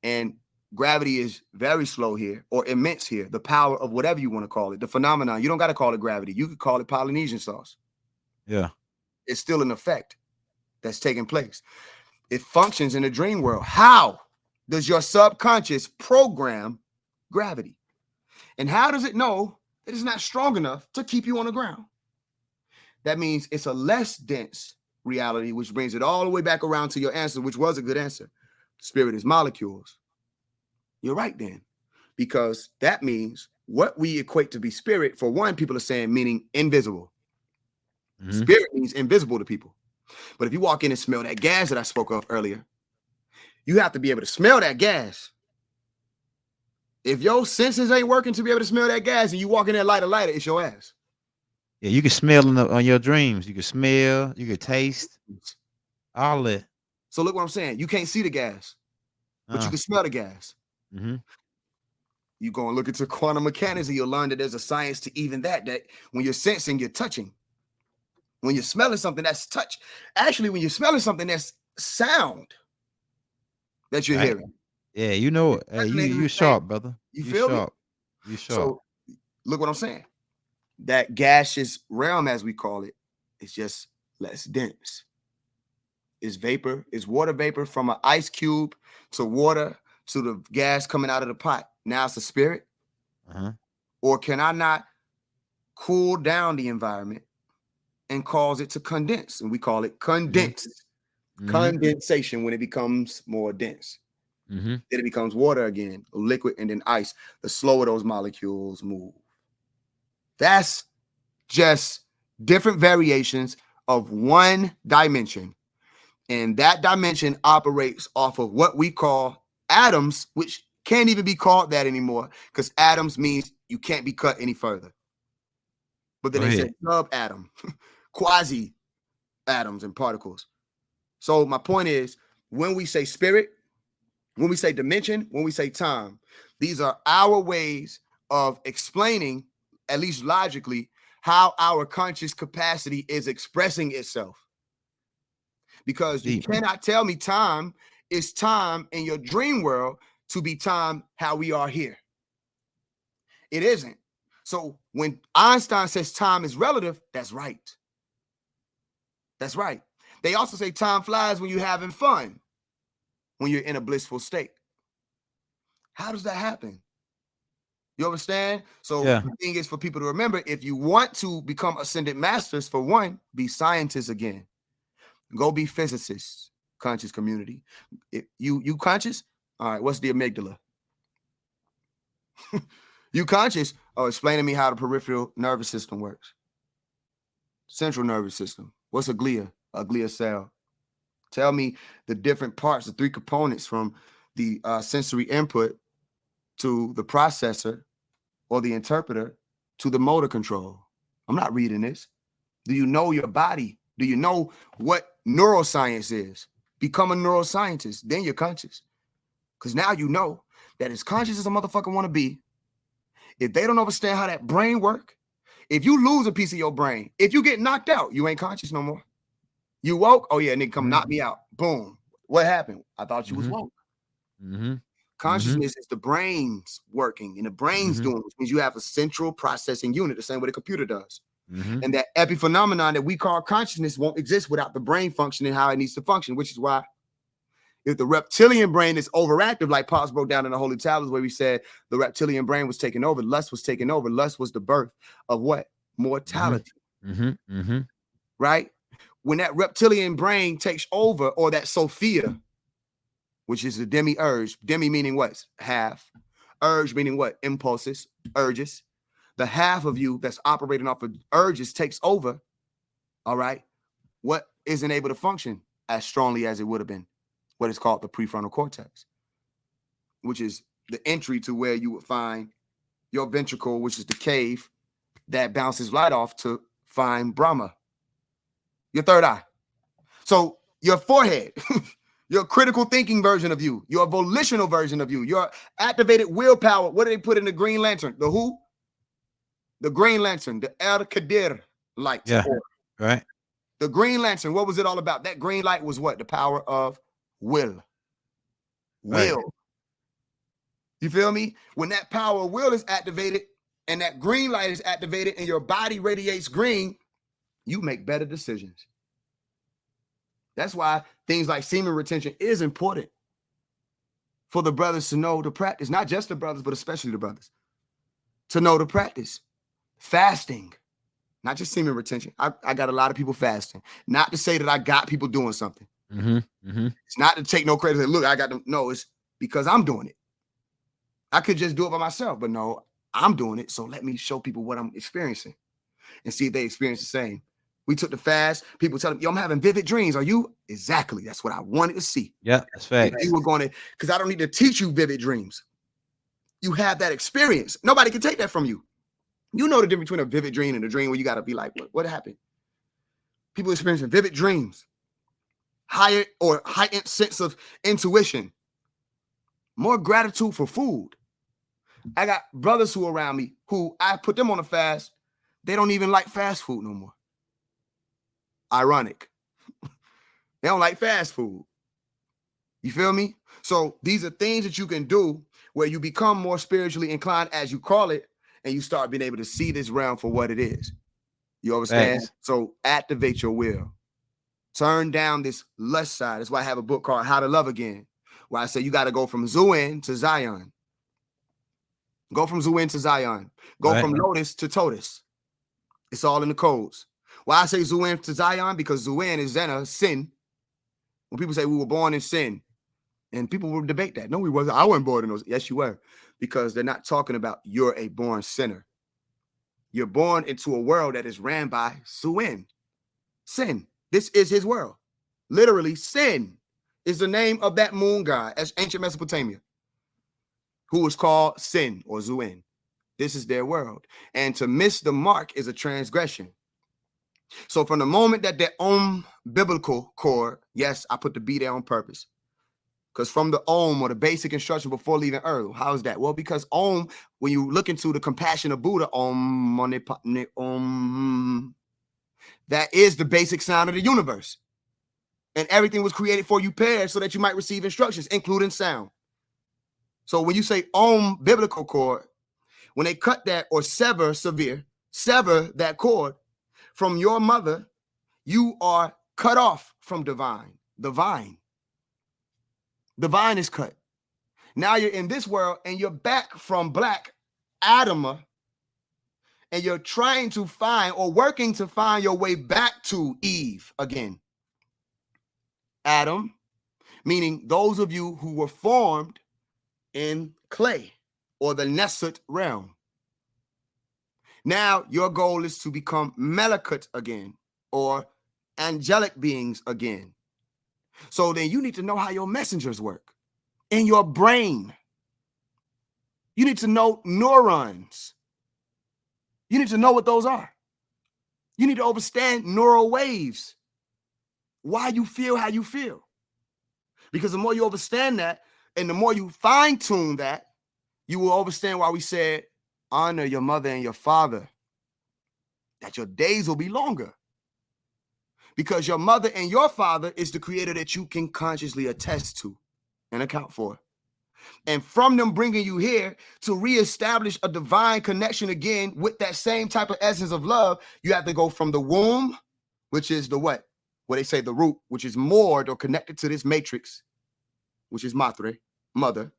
And gravity is very slow here, or immense here. The power of whatever you want to call it, the phenomenon. You don't got to call it gravity. You could call it Polynesian sauce. Yeah. It's still an effect that's taking place. It functions in the dream world. How does your subconscious program gravity? And how does it know that it's not strong enough to keep you on the ground? That means it's a less dense reality, which brings it all the way back around to your answer, which was a good answer. Spirit is molecules. You're right then, because that means what we equate to be spirit, for one, people are saying meaning invisible. Spirit means invisible to people. But if you walk in and smell that gas that I spoke of earlier, you have to be able to smell that gas. If your senses ain't working to be able to smell that gas and you walk in there lighter, it's your ass. Yeah, you can smell on your dreams. You can smell, you can taste, all that. So look what I'm saying. You can't see the gas, but you can smell the gas. You go and look into quantum mechanics and you'll learn that there's a science to even that when you're sensing, you're touching. When you're smelling something, that's touch. Actually, when you're smelling something, that's sound that you're hearing. Yeah, you know, hey, you sharp, brother. You You feel me? sharp. You sharp. So look what I'm saying. That gaseous realm, as we call it, is just less dense. It's vapor. It's water vapor from an ice cube to water to the gas coming out of the pot. Now it's a spirit. Uh-huh. Or can I not cool down the environment and cause it to condense? And we call it condense. Condensation when it becomes more dense. Then it becomes water again, liquid, and then ice. The slower those molecules move. That's just different variations of one dimension. And that dimension operates off of what we call atoms, which can't even be called that anymore because atoms means you can't be cut any further. But then they say subatom, quasi atoms and particles. So my point is, when we say spirit, when we say dimension, when we say time, these are our ways of explaining, at least logically, how our conscious capacity is expressing itself. Because you cannot tell me time is time in your dream world to be time how we are here. It isn't. So when Einstein says time is relative, that's right. That's right. They also say time flies when you're having fun, when you're in a blissful state. How does that happen? You understand? So the thing is for people to remember, if you want to become ascended masters, for one, be scientists again. Go be physicists, conscious community. If you conscious? All right, what's the amygdala? You conscious? Oh, explain to me how the peripheral nervous system works. Central nervous system. What's a glia? A glia cell. Tell me the different parts, the three components from the sensory input to the processor or the interpreter to the motor control. I'm not reading this. Do you know your body? Do you know what neuroscience is? Become a neuroscientist, then you're conscious. Because now you know that as conscious as a motherfucker want to be, if they don't understand how that brain work, if you lose a piece of your brain, if you get knocked out, you ain't conscious no more. You woke? Oh yeah, nigga, come knock me out. Boom. What happened? I thought you was woke. Consciousness is the brain's working, and the brain's doing, which means you have a central processing unit, the same way the computer does. And that epiphenomenon that we call consciousness won't exist without the brain functioning how it needs to function, which is why if the reptilian brain is overactive, like Pops broke down in the Holy Tablets, where we said the reptilian brain was taken over, lust was taken over. Lust was the birth of what? Mortality. Right? When that reptilian brain takes over, or that Sophia, which is the demi-urge, demi meaning what? Half. Urge meaning what? Impulses, urges. The half of you that's operating off of urges takes over. All right. What isn't able to function as strongly as it would have been? What is called the prefrontal cortex, which is the entry to where you would find your ventricle, which is the cave that bounces light off to find Brahma, your third eye. So your forehead, your critical thinking version of you, your volitional version of you, your activated willpower. What do they put in the Green Lantern? The who? The Green Lantern, the El Kadir light. Yeah, right. The Green Lantern, what was it all about? That green light was what? The power of will. Will. Right. You feel me? When that power of will is activated and that green light is activated and your body radiates green, you make better decisions. That's why things like semen retention is important for the brothers to know the practice. Not just the brothers, but especially the brothers. To know the practice. Fasting. Not just semen retention. I got a lot of people fasting. Not to say that I got people doing something. It's not to take no credit. Look, I got them. No, it's because I'm doing it. I could just do it by myself, but no, I'm doing it. So let me show people what I'm experiencing and see if they experience the same. We took the fast. People tell them, yo, I'm having vivid dreams. Are you? Exactly. That's what I wanted to see. Yeah, that's fact. You were going to, because I don't need to teach you vivid dreams. You have that experience. Nobody can take that from you. You know the difference between a vivid dream and a dream where you got to be like, what happened? People experiencing vivid dreams, higher or heightened sense of intuition, more gratitude for food. I got brothers who are around me who I put them on a fast. They don't even like fast food no more. Ironic. They don't like fast food. You feel me? So these are things that you can do where you become more spiritually inclined, as you call it, and you start being able to see this realm for what it is. You understand? Thanks. So activate your will. Turn down this lust side. That's why I have a book called How to Love Again, where I say you got to go from Zuin to Zion. Go from Zuin to Zion. Go Right. from Lotus to Totus. It's all in the codes. Why I say Zuin to Zion? Because Zuin is Zena, sin. When people say we were born in sin, and people will debate that. No, we wasn't. I wasn't born in those. Yes, you were. Because they're not talking about you're a born sinner. You're born into a world that is ran by Zuin. Sin. This is his world. Literally, sin is the name of that moon god as ancient Mesopotamia, who was called Sin or Zuin. This is their world. And to miss the mark is a transgression. So from the moment that the biblical core, yes, I put the B there on purpose. Because from the or the basic instruction before leaving Earth, how is that? Well, because when you look into the compassion of Buddha, that is the basic sound of the universe. And everything was created for you paired so that you might receive instructions, including sound. So when you say biblical cord, when they cut that or sever that cord from your mother, you are cut off from divine. The vine is cut. Now you're in this world and you're back from black Adama, and you're trying to find or working to find your way back to Eve again. Adam, meaning those of you who were formed in clay or the Nesut realm. Now your goal is to become Melekut again, or angelic beings again. So then you need to know how your messengers work in your brain. You need to know neurons. You need to know what those are. You need to understand neural waves, why you feel how you feel. Because the more you understand that, and the more you fine-tune that, you will understand why we said, honor your mother and your father, that your days will be longer. Because your mother and your father is the creator that you can consciously attest to and account for. And from them bringing you here to reestablish a divine connection again with that same type of essence of love, you have to go from the womb, which is the what? Where they say the root, which is moored or connected to this matrix, which is Matre, mother.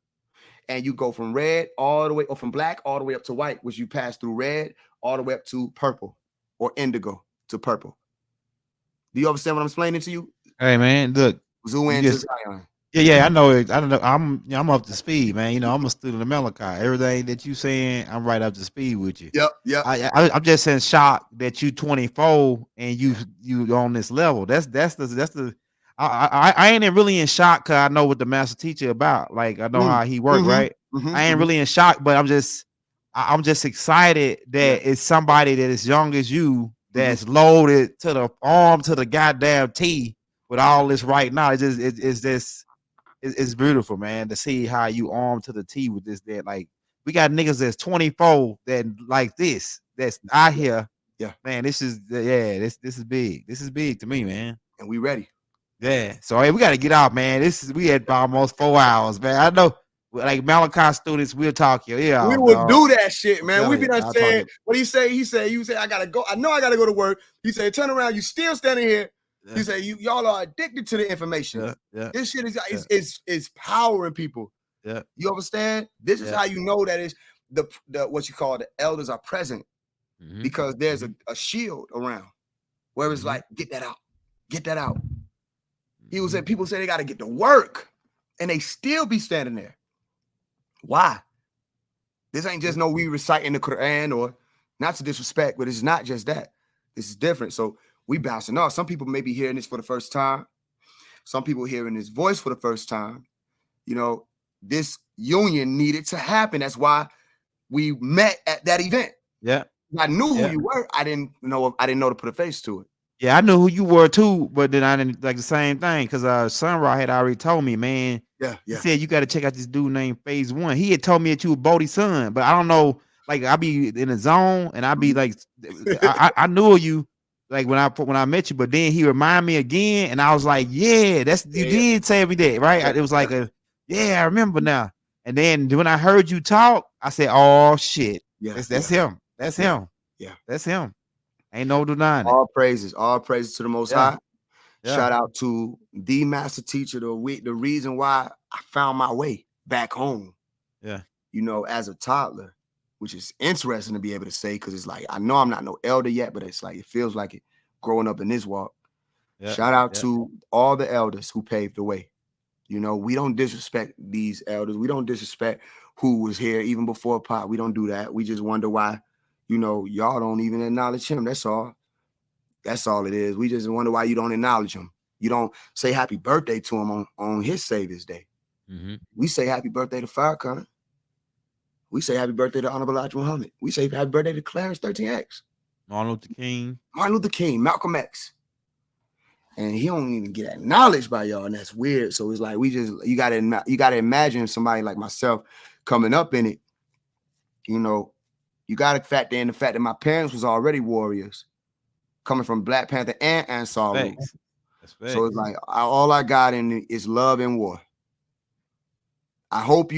And you go from red all the way, or from black all the way up to white, which you pass through red all the way up to purple or indigo to purple. Do you understand what I'm explaining to you? Hey man, look. Zuin to Zion. Yeah, I know it. I don't know. I'm up to speed, man. You know, I'm a student of Malachi. Everything that you saying, I'm right up to speed with you. Yep. I'm just in shock that you 24 and you on this level. That's the. I ain't really in shock because I know what the master teacher about. Like I know how he work, right? I ain't really in shock, but I'm just excited that it's somebody that is young as you that's loaded to the arm to the goddamn T with all this right now. It's beautiful, man, to see how you arm to the T with this. That like we got niggas that's 24 that like this that's out here. Yeah, man, this is big. This is big to me, man. And we ready. Yeah. So hey, we got to get out, man. We had almost 4 hours, man. I know, like Malachi students, we'll talk your ear We off, will dog. do that shit, man. We be done I'll saying talk what he say. He said, "You say I gotta go. I know I gotta go to work." He said, "Turn around. You still standing here." Yeah. He said, "Y'all are addicted to the information. Yeah. This shit is powering people. Yeah. You understand? This is how you know that is the what you call the elders are present, because there's a shield around where it's like, get that out, get that out. He was saying people say they got to get to work, and they still be standing there. Why? This ain't just we reciting the Quran, or not to disrespect, but it's not just that. This is different. So we bouncing off. Some people may be hearing this for the first time. Some people hearing his voice for the first time. You know, this union needed to happen. That's why we met at that event. Yeah. I knew who you were. I didn't know to put a face to it. Yeah, I knew who you were too, but then I didn't like the same thing because Sunra had already told me, man. Yeah. He said you got to check out this dude named Faise One. He had told me that you were Bodhi's son, but I don't know. Like I be in the zone and I be like, I knew you like when I met you, but then he reminded me again, and I was like, yeah, you did tell me that, right? It was like Yeah, I remember now. And then when I heard you talk, I said, "Oh shit, Yeah, that's him. That's yeah, him. yeah. That's him. Ain't no denying it." All praises to the Most Yeah, High. yeah, Shout out to the master teacher, the reason why I found my way back home, yeah. you know, as a toddler, which is interesting to be able to say, because it's like, I know I'm not no elder yet, but it's like, it feels like it growing up in this walk. Yeah, Shout out yeah. to all the elders who paved the way. You know, we don't disrespect these elders. We don't disrespect who was here even before Pop. We don't do that. We just wonder why, you know, y'all don't even acknowledge him. That's all. That's all it is. We just wonder why you don't acknowledge him. You don't say happy birthday to him on his Savior's Day. Mm-hmm. We say happy birthday to Farrakhan. We say happy birthday to Honorable Elijah Muhammad. We say happy birthday to Clarence 13X. Martin Luther King. Martin Luther King, Malcolm X. And he don't even get acknowledged by y'all, and that's weird. So it's like you gotta imagine somebody like myself coming up in it. You know, you gotta factor in the fact that my parents was already warriors, coming from Black Panther and Ansar. Facts. That's facts. So it's like all I got in it is love and war. I hope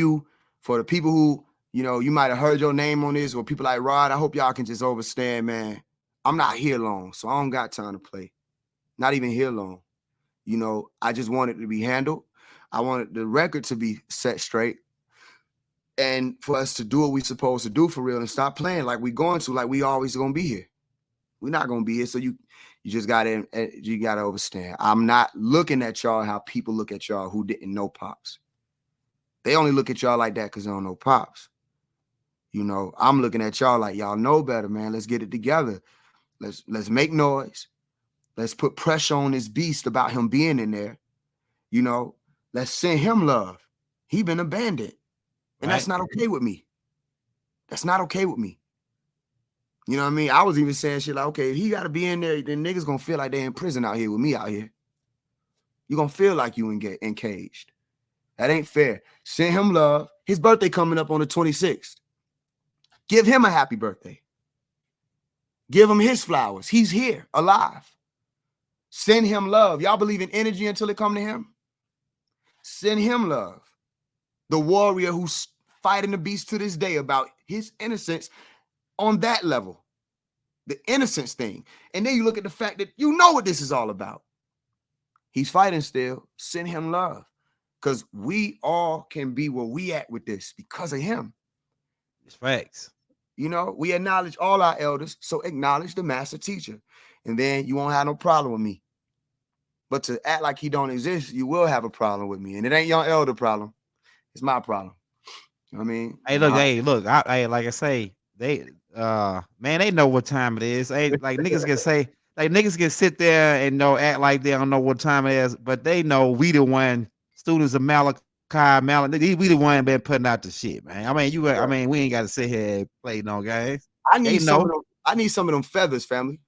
for the people who, you know, you might have heard your name on this, or people like Rod, I hope y'all can just understand, man. I'm not here long, so I don't got time to play. Not even here long. You know, I just want it to be handled. I wanted the record to be set straight. And for us to do what we're supposed to do for real and stop playing like we always gonna be here. We're not gonna be here. So you gotta understand. I'm not looking at y'all how people look at y'all who didn't know Pops. They only look at y'all like that because they don't know Pops. You know, I'm looking at y'all like y'all know better, man. Let's get it together. Let's make noise. Let's put pressure on this beast about him being in there. You know, let's send him love. He been abandoned. And that's not okay with me. That's not okay with me. You know what I mean? I was even saying shit like, okay, if he got to be in there, then niggas going to feel like they in prison out here with me out here. You're going to feel like you encaged. That ain't fair. Send him love. His birthday coming up on the 26th. Give him a happy birthday. Give him his flowers. He's here, alive. Send him love. Y'all believe in energy until it come to him? Send him love. The warrior who's fighting the beast to this day about his innocence on that level. The innocence thing. And then you look at the fact that you know what this is all about. He's fighting still. Send him love. Because we all can be where we at with this because of him. It's facts. You know, we acknowledge all our elders, so acknowledge the master teacher. And then you won't have no problem with me. But to act like he don't exist, you will have a problem with me. And it ain't your elder problem. It's my problem. You know what I mean? Hey, look, like I say, man, they know what time it is. Hey, like niggas can say, like niggas can sit there and act like they don't know what time it is, but they know we the one, students of Malachi, we the one been putting out the shit, man. I mean, we ain't got to sit here and play no games. I need some of them feathers, family.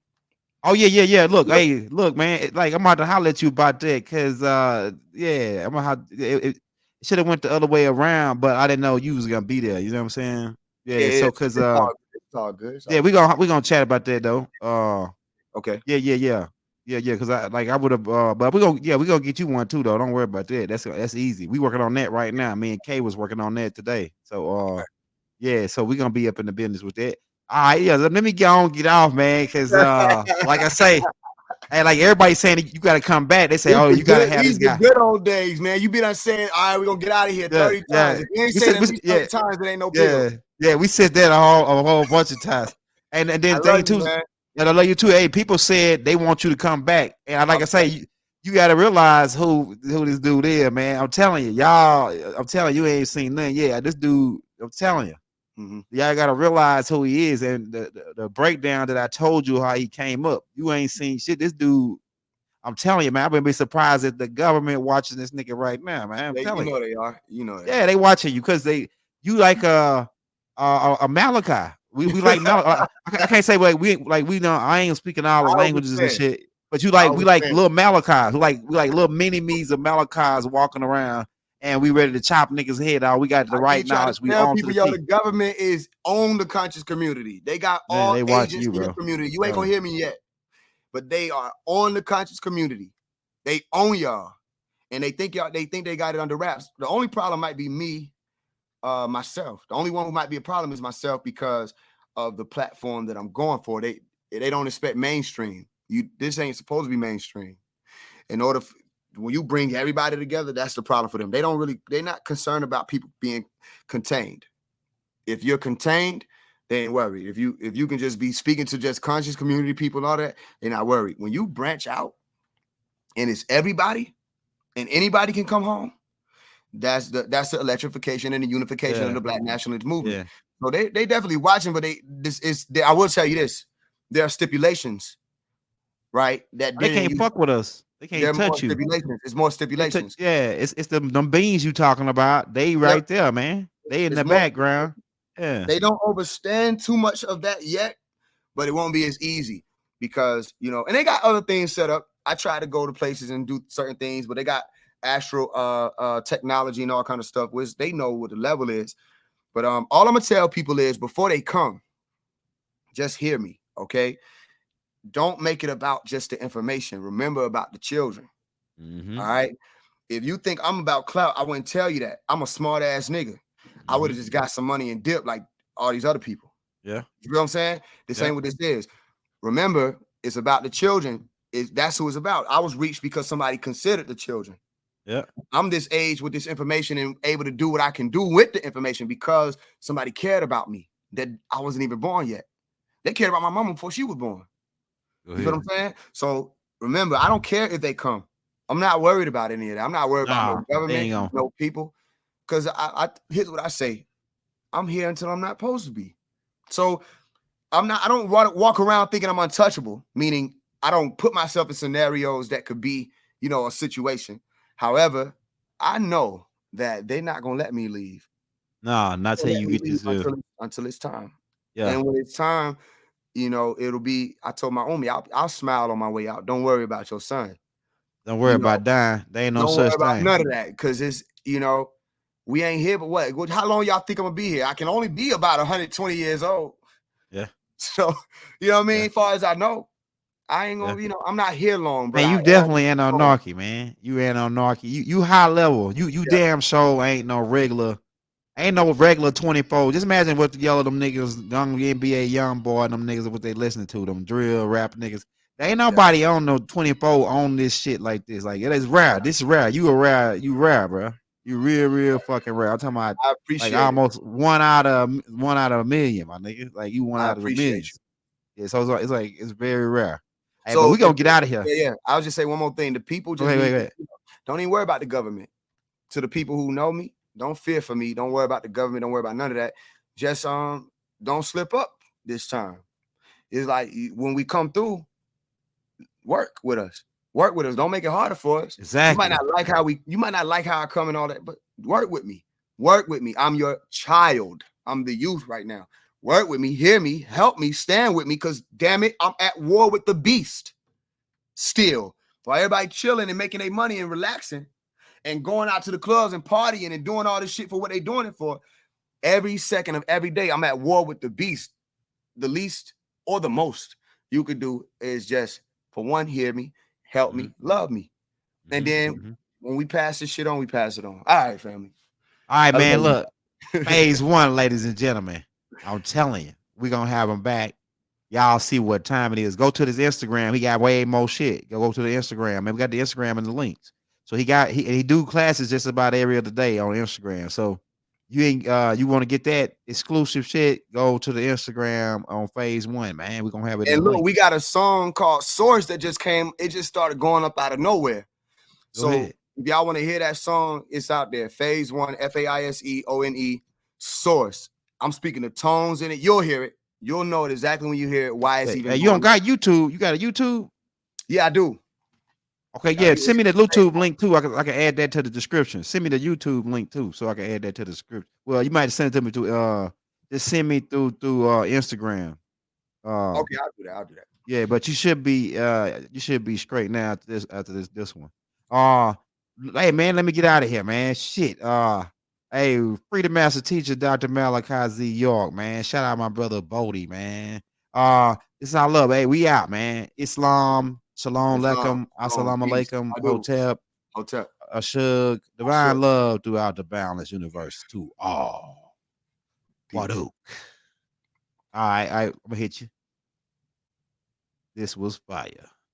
Oh yeah. Look, hey, look, man. Like I'm about to holler at you about that, cause yeah, I'm gonna it should have went the other way around, but I didn't know you was gonna be there. You know what I'm saying? Yeah. So cause it's all good. yeah, we gonna chat about that though. Okay. Yeah. Cause I would have, but we gonna get you one too though. Don't worry about that. That's easy. We working on that right now. Me and Kay was working on that today. So yeah, so we gonna be up in the business with that. All right, yeah. Let me get off, man, because like I say, hey, like everybody's saying you got to come back. They say, oh, you got to have this guy. The good old days, man. You been saying, all right, we're gonna get out of here 30 times. If you ain't saying that 30 times, it ain't no big. Yeah, we said that a whole bunch of times. And then thing too, and I love you too. Hey, people said they want you to come back, and like I say, you got to realize who this dude is, man. I'm telling you, y'all. I'm telling you, ain't seen nothing. Yeah, this dude. I'm telling you. Mm-hmm. Y'all gotta realize who he is, and the breakdown that I told you how he came up. You ain't seen shit. This dude, I'm telling you, man. I wouldn't be surprised if the government watching this nigga right now, man. I'm telling you. You know they are. You know. Yeah, they watching you because you like a Malachi. We like Malachi. I can't say we know. I ain't speaking all the languages and shit. But we like little Malachi. We like little mini me's of Malachi's walking around. And we ready to chop niggas' head out. We got the right knowledge. We on people, to the the government is on the conscious community. They got all agents in the community. You ain't gonna hear me yet, but they are on the conscious community. They own y'all, and they think they got it under wraps. The only problem might be me, myself. The only one who might be a problem is myself because of the platform that I'm going for. They don't expect mainstream. This ain't supposed to be mainstream. In order when you bring everybody together, that's the problem for them. They're not concerned about people being contained. If you're contained, they ain't worried. If you can just be speaking to just conscious community people and all that, they're not worried. When you branch out and it's everybody and anybody can come home, that's the electrification and the unification of the Black nationalist movement. Yeah. So they definitely watching, but I will tell you this: there are stipulations, right? That They can't fuck with us. They can't touch you. It's more stipulations. It's them beans you talking about. They right there, man. They in the background. Yeah. They don't overstand too much of that yet, but it won't be as easy because, and they got other things set up. I try to go to places and do certain things, but they got Astral technology and all kind of stuff, which they know what the level is. But all I'm gonna tell people is before they come, just hear me, okay? Don't make it about just the information. Remember about the children. Mm-hmm. All right. If you think I'm about clout, I wouldn't tell you that. I'm a smart ass nigga. Mm-hmm. I would have just got some money and dipped like all these other people. Yeah. You know what I'm saying? This ain't what this is. Remember, it's about the children. That's who it's about. I was reached because somebody considered the children. Yeah. I'm this age with this information and able to do what I can do with the information because somebody cared about me that I wasn't even born yet. They cared about my mama before she was born. You know what I'm saying? So remember, I don't care if they come. I'm not worried about any of that. I'm not worried about no government, no people. Because here's what I say. I'm here until I'm not supposed to be. So I don't walk around thinking I'm untouchable, meaning I don't put myself in scenarios that could be, a situation. However, I know that they're not gonna let me leave. Nah, not till you get this until it's time. Yeah. And when it's time, it'll be. I told my homie, I'll smile on my way out. Don't worry about your son. Don't worry about dying. There ain't no such thing. Don't worry about none of that, because it's we ain't here. But what? How long y'all think I'm gonna be here? I can only be about 120 years old. Yeah. So you know what I mean. As far as I know, I ain't gonna. I'm not here long, bro. Man, you definitely ain't anarchy, man. You ain't anarchy. You high level. You damn sure ain't no regular. Ain't no regular 24. Just imagine what the yellow them niggas, young NBA young boy, them niggas what they listening to, them drill rap niggas. There ain't nobody on no 24 on this shit like this. Like it is rare. This is rare. You rare, bro. You real fucking rare. I'm talking about I appreciate like almost one out of a million, my nigga. Like you one out of a million. Yeah, so it's very rare. Hey, so but we gonna get out of here. Yeah. I'll just say one more thing. The people just don't even worry about the government. To the people who know me, don't fear for me. Don't worry about the government. Don't worry about none of that. Just don't slip up this time. It's like when we come through, work with us. Work with us. Don't make it harder for us. Exactly. You might not like how I come and all that, but work with me. Work with me. I'm your child. I'm the youth right now. Work with me. Hear me. Help me. Stand with me. Because damn it, I'm at war with the beast. Still, while everybody chilling and making their money and relaxing and going out to the clubs and partying and doing all this shit for what they doing it for, every second of every day, I'm at war with the beast. The least or the most you could do is just, for one, hear me, help me, love me. And then when we pass this shit on, we pass it on. All right, family. All right, man, look. Phase one, ladies and gentlemen. I'm telling you, we're going to have him back. Y'all see what time it is. Go to his Instagram. He got way more shit. Go to the Instagram. Man, we got the Instagram and the links. So he do classes just about every other day on Instagram. So you want to get that exclusive shit, go to the Instagram on Phase One, man. We're gonna have it. And look, we got a song called Source that just came. It just started going up out of nowhere. So if y'all want to hear that song, it's out there. Phase One, FAISEONE, Source. I'm speaking the tones in it. You'll hear it. You'll know it exactly when you hear it. Why it's even. Hey, you don't got YouTube? You got a YouTube? Yeah, I do. Okay, yeah. Send me the YouTube link too. I can add that to the description. Send me the YouTube link too, so I can add that to the description. Well, you might send it to me to just send me through Instagram. Okay, I'll do that. Yeah, but you should be straight now after this one. Hey man, let me get out of here, man. Shit. Hey, Freedom Master Teacher, Dr. Malachi Z. York, man. Shout out my brother Bodie, man. This is our love. Hey, we out, man. Islam. Shalom alaikum, assalamu alaikum, hotep. a Shug. Divine love throughout the boundless universe to all. Waduk. All right, I'm gonna hit you. This was fire.